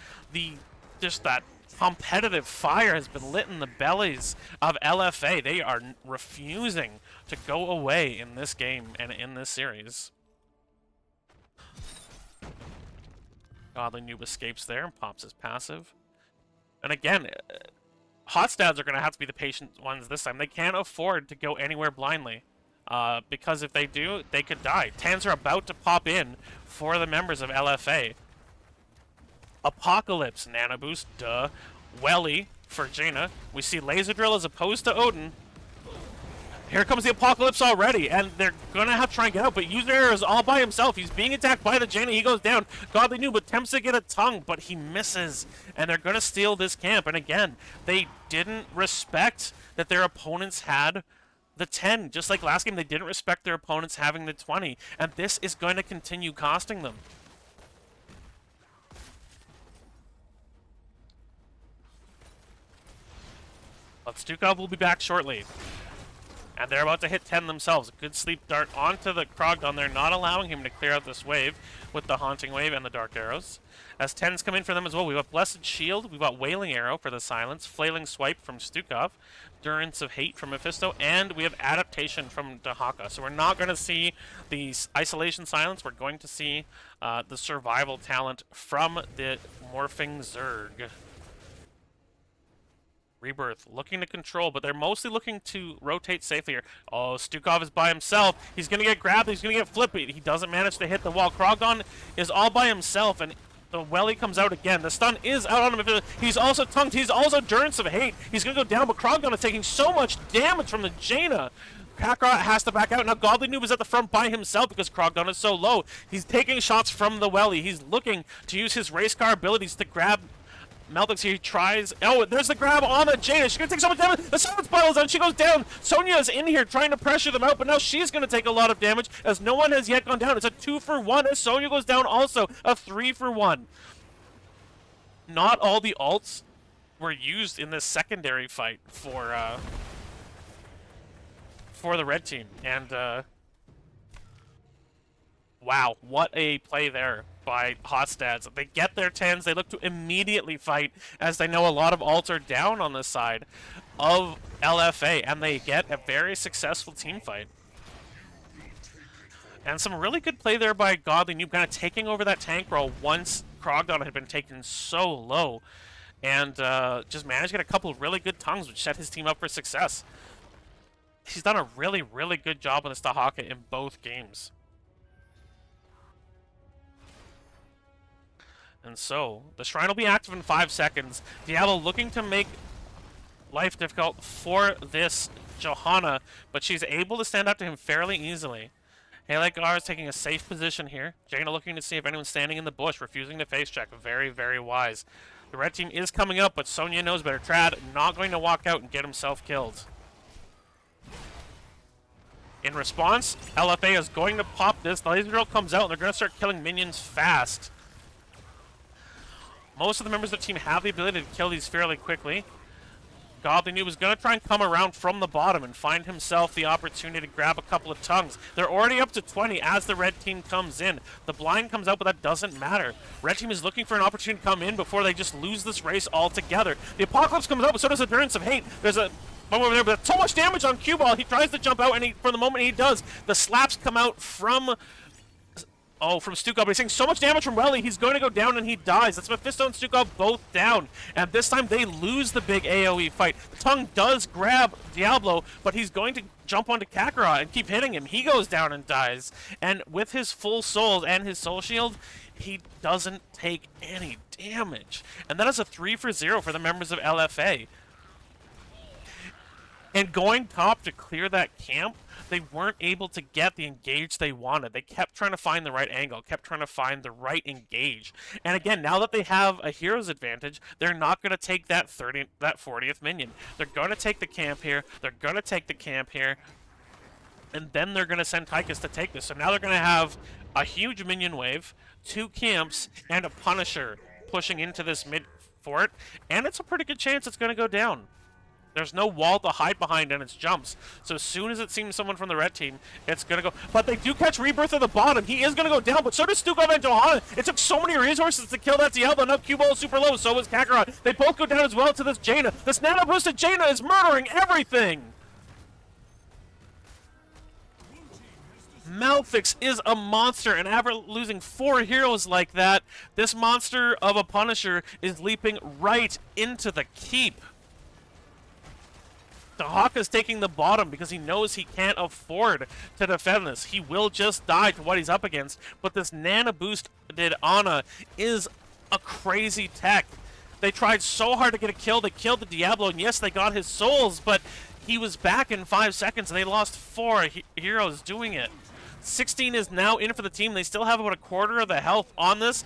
S1: just that competitive fire has been lit in the bellies of LFA. They are refusing to go away in this game and in this series. Godly Noob escapes there and pops his passive. And again, Hotstats are going to have to be the patient ones this time. They can't afford to go anywhere blindly. Because if they do, they could die. Tans are about to pop in for the members of LFA. Apocalypse, Nano Boost, duh. Welly for Jaina. We see Laser Drill as opposed to Odin. Here comes the Apocalypse already, and they're gonna have to try and get out, but User Error is all by himself. He's being attacked by the Jaina. He goes down. Godly Noob attempts to get a tongue, but he misses, and they're gonna steal this camp. And again, they didn't respect that their opponents had the 10. Just like last game, they didn't respect their opponents having the 20, and this is going to continue costing them. But Stukov will be back shortly. And they're about to hit 10 themselves. A good sleep dart onto the Krogdon there, not allowing him to clear out this wave with the Haunting Wave and the Dark Arrows. As 10s come in for them as well, we've got Blessed Shield, we've got Wailing Arrow for the Silence, Flailing Swipe from Stukov, Durance of Hate from Mephisto, and we have Adaptation from Dahaka. So we're not going to see the Isolation Silence, we're going to see the Survival talent from the Morphing Zerg. Rebirth looking to control, but they're mostly looking to rotate safely here. Oh, Stukov is by himself. He's going to get grabbed. He's going to get flipped. He doesn't manage to hit the wall. Krogdon is all by himself, and the Welly comes out again. The stun is out on him. He's also tongued. He's also Durance of Hate. He's going to go down, but Krogdon is taking so much damage from the Jaina. Kakarot has to back out. Now Godly Noob is at the front by himself because Krogdon is so low. He's taking shots from the Welly. He's looking to use his race car abilities to grab Meltix here. He tries. Oh, there's the grab on the Jaina. She's going to take so much damage. The silence bottle is on. She goes down. Sonya is in here trying to pressure them out, but now she's going to take a lot of damage as no one has yet gone down. It's a 2-for-1 as Sonya goes down also. A 3-for-1. Not all the ults were used in this secondary fight for the red team. And, wow, what a play there by Hotstats. They get their 10s, they look to immediately fight as they know a lot of ults are down on the side of LFA, and they get a very successful team fight. And some really good play there by Godly Noob, kind of taking over that tank role once Krogdon had been taken so low, and just managed to get a couple of really good tongues, which set his team up for success. He's done a really, really good job with this Dahaka in both games. And so, the Shrine will be active in 5 seconds. Diablo looking to make life difficult for this Johanna, but she's able to stand up to him fairly easily. Halagar is taking a safe position here. Jaina looking to see if anyone's standing in the bush, refusing to face check. Very, very wise. The red team is coming up, but Sonya knows better. Trad not going to walk out and get himself killed. In response, LFA is going to pop this. The laser drill comes out, and they're going to start killing minions fast. Most of the members of the team have the ability to kill these fairly quickly. Goblin Noob is going to try and come around from the bottom and find himself the opportunity to grab a couple of tongues. They're already up to 20 as the red team comes in. The blind comes out, but that doesn't matter. Red team is looking for an opportunity to come in before they just lose this race altogether. The Apocalypse comes out, but so does Endurance of Hate. There's a one over there, but so much damage on Cue Ball. He tries to jump out, and for the moment he does, the slaps come out from Stukov, but he's taking so much damage from Welly, he's going to go down and he dies. That's Mephisto and Stukov both down. And this time they lose the big AoE fight. The tongue does grab Diablo, but he's going to jump onto Kakarot and keep hitting him. He goes down and dies. And with his full souls and his soul shield, he doesn't take any damage. And that is a 3-for-0 for the members of LFA. And going top to clear that camp, they weren't able to get the engage they wanted. They kept trying to find the right angle, kept trying to find the right engage. And again, now that they have a hero's advantage, they're not going to take that 40th minion. They're going to take the camp here. They're going to take the camp here. And then they're going to send Tychus to take this. So now they're going to have a huge minion wave, 2 camps, and a Punisher pushing into this mid fort. And it's a pretty good chance it's going to go down. There's no wall to hide behind and it's jumps. So as soon as it seems someone from the red team, it's going to go. But they do catch Rebirth at the bottom. He is going to go down, but so does Stukov and Johanna. It took so many resources to kill that Diablo. Now Q-Ball is super low, so is Kakarot. They both go down as well to this Jaina. This nano-boosted Jaina is murdering everything. Malfix is a monster, and after losing 4 heroes like that, this monster of a Punisher is leaping right into the keep. Dahaka's taking the bottom because he knows he can't afford to defend this. He will just die to what he's up against. But this Nana boosted Ana is a crazy tech. They tried so hard to get a kill. They killed the Diablo, and yes, they got his souls, but he was back in 5 seconds, and they lost 4 heroes doing it. 16 is now in for the team. They still have about a quarter of the health on this.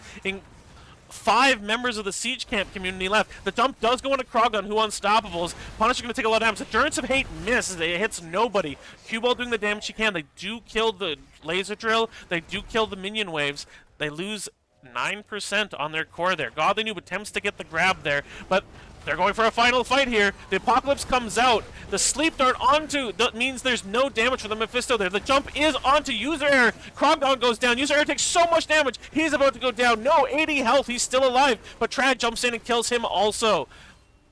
S1: 5 members of the Siege Camp community left. The dump does go into Krogon, who unstoppables. Punisher going to take a lot of damage. Endurance of Hate misses. It hits nobody. Q-Ball doing the damage she can. They do kill the laser drill. They do kill the minion waves. They lose 9% on their core there. Godly Noob attempts to get the grab there, but they're going for a final fight here. The Apocalypse comes out. The Sleep Dart onto, that means there's no damage for the Mephisto there. The jump is onto User Error. Krogdon goes down. User Error takes so much damage. He's about to go down. No, 80 health. He's still alive. But Trad jumps in and kills him also.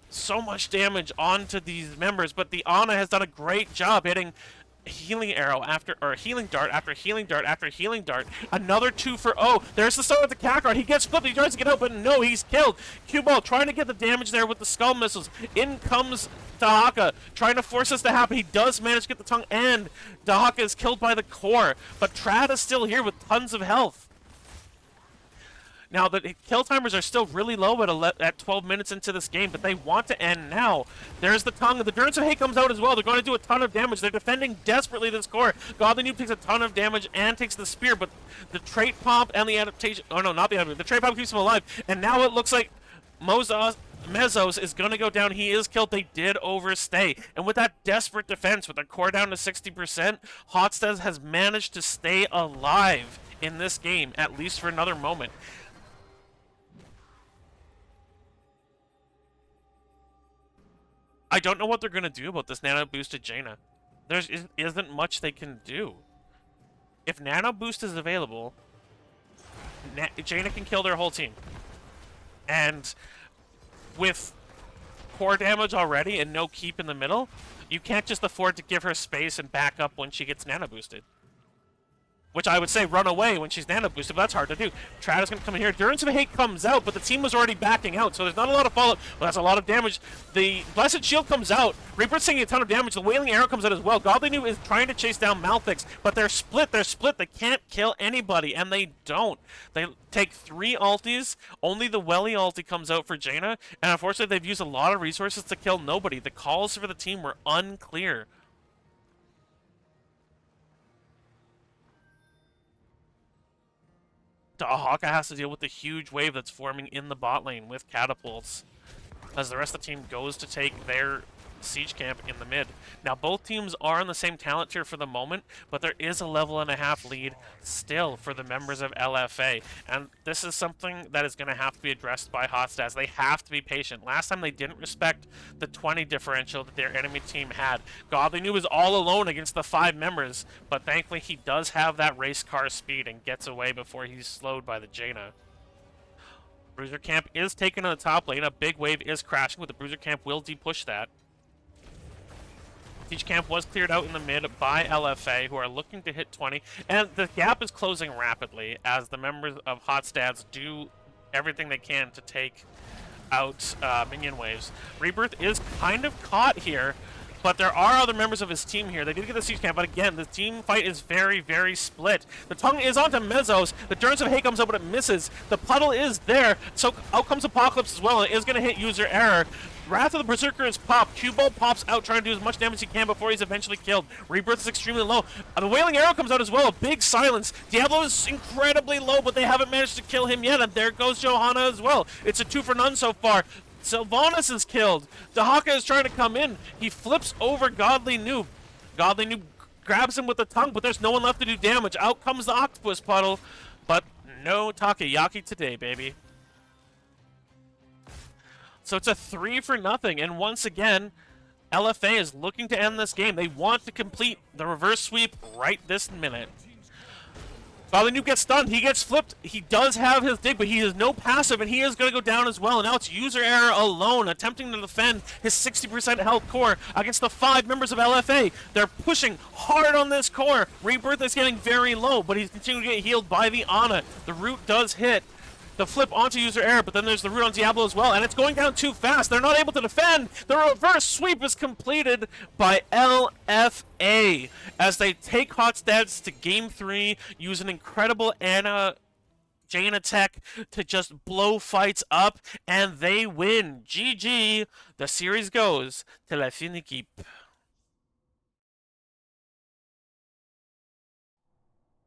S1: So much damage onto these members, but the Ana has done a great job hitting healing arrow after, or healing dart after healing dart after healing dart. Another 2 for O. There's the start of the Kakarot. He gets flipped. He tries to get out, but no, he's killed. Q-Ball trying to get the damage there with the skull missiles. In comes Dahaka, trying to force this to happen. He does manage to get the tongue, and Dahaka is killed by the core. But Trad is still here with tons of health. Now, the kill timers are still really low at 12 minutes into this game, but they want to end now. There's the tongue. The Endurance of Hate comes out as well. They're going to do a ton of damage. They're defending desperately this core. Godly Noob takes a ton of damage and takes the spear, but the trait pump and the adaptation... Oh, no, not the adaptation. The trait pump keeps him alive, and now it looks like Mezos is going to go down. He is killed. They did overstay. And with that desperate defense, with their core down to 60%, Hotstaz has managed to stay alive in this game, at least for another moment. I don't know what they're going to do about this Nano Boosted Jaina. There isn't much they can do. If Nano Boost is available, Jaina can kill their whole team. And with core damage already and no keep in the middle, you can't just afford to give her space and back up when she gets Nano Boosted. Which I would say run away when she's Nano Boosted, but that's hard to do. Trad is going to come in here. Endurance of Hate comes out, but the team was already backing out, so there's not a lot of follow-up. But that's a lot of damage. The Blessed Shield comes out. Reaper's taking a ton of damage. The Wailing Arrow comes out as well. Godly Noob is trying to chase down Malfix, but they're split. They're split. They can't kill anybody, and they don't. They take 3 ultis. Only the Welly ulti comes out for Jaina, and unfortunately they've used a lot of resources to kill nobody. The calls for the team were unclear. Dahaka has to deal with the huge wave that's forming in the bot lane with catapults as the rest of the team goes to take their Siege Camp in the mid. Now, both teams are on the same talent tier for the moment, but there is a level and a half lead still for the members of LFA. And this is something that is going to have to be addressed by Hotstats. They have to be patient. Last time they didn't respect the 20 differential that their enemy team had. Godly Noob was all alone against the 5 members, but thankfully he does have that race car speed and gets away before he's slowed by the Jaina. Bruiser Camp is taken on the top lane. A big wave is crashing, but the Bruiser Camp will depush that. Siege Camp was cleared out in the mid by LFA, who are looking to hit 20, and the gap is closing rapidly as the members of Hotstats do everything they can to take out minion waves. Rebirth is kind of caught here, but there are other members of his team here. They did get the Siege Camp, but again, the team fight is very, very split. The tongue is onto Mezzos. The Durance of Hay comes out, but it misses. The puddle is there, so out comes Apocalypse as well. It is going to hit user error. Wrath of the Berserker is popped. Q-Bolt pops out, trying to do as much damage as he can before he's eventually killed. Rebirth is extremely low. The Wailing Arrow comes out as well. Big silence. Diablo is incredibly low, but they haven't managed to kill him yet. And there goes Johanna as well. It's a 2 for none so far. Sylvanas is killed. Dahaka is trying to come in. He flips over Godly Noob. Godly Noob grabs him with the tongue, but there's no one left to do damage. Out comes the Octopus Puddle, but no Takoyaki today, baby. So it's a 3 for nothing, and once again, LFA is looking to end this game. They want to complete the reverse sweep right this minute. Godly Noob gets stunned. He gets flipped. He does have his dig, but he has no passive, and he is going to go down as well. And now it's user error alone, attempting to defend his 60% health core against the 5 members of LFA. They're pushing hard on this core. Rebirth is getting very low, but he's continuing to get healed by the Ana. The root does hit. The flip onto user error, but then there's the root on Diablo as well, and it's going down too fast. They're not able to defend. The reverse sweep is completed by LFA as they take Hotstats to game 3, use an incredible Jaina tech to just blow fights up, and they win. GG. The series goes to la fine équipe.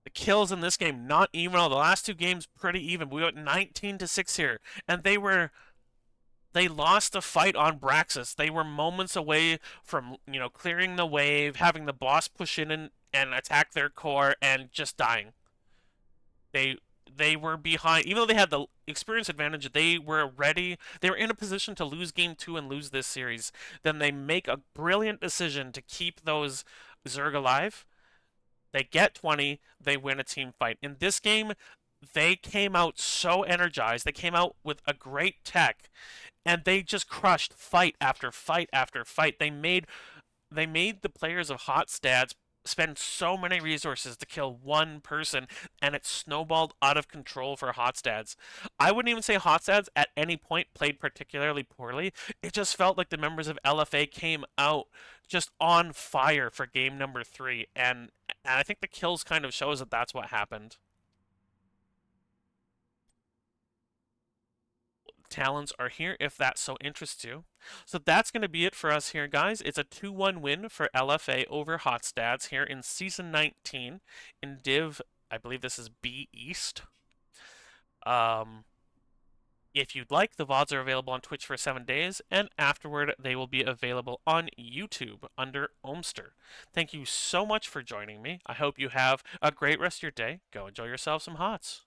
S1: The kills in this game, not even. The last 2 games, pretty even. We went 19-6 here, and they lost a fight on Braxis. They were moments away from, clearing the wave, having the boss push in and attack their core, and just dying. They were behind, even though they had the experience advantage. They were ready. They were in a position to lose game 2 and lose this series. Then they make a brilliant decision to keep those Zerg alive. They get 20, they win a team fight. In this game, they came out so energized. They came out with a great tech, and they just crushed fight after fight after fight. They made the players of Hotstats spend so many resources to kill one person, and it snowballed out of control for Hotstats. I wouldn't even say Hotstats at any point played particularly poorly. It just felt like the members of LFA came out just on fire for game number 3, and I think the kills kind of shows that that's what happened. Talents are here if that so interests you. So that's going to be it for us here, guys. It's a 2-1 win for LFA over Hotstats here in Season 19 in Div, I believe this is B East. If you'd like, the VODs are available on Twitch for 7 days, and afterward they will be available on YouTube under Omster. Thank you so much for joining me. I hope you have a great rest of your day. Go enjoy yourself some HOTS.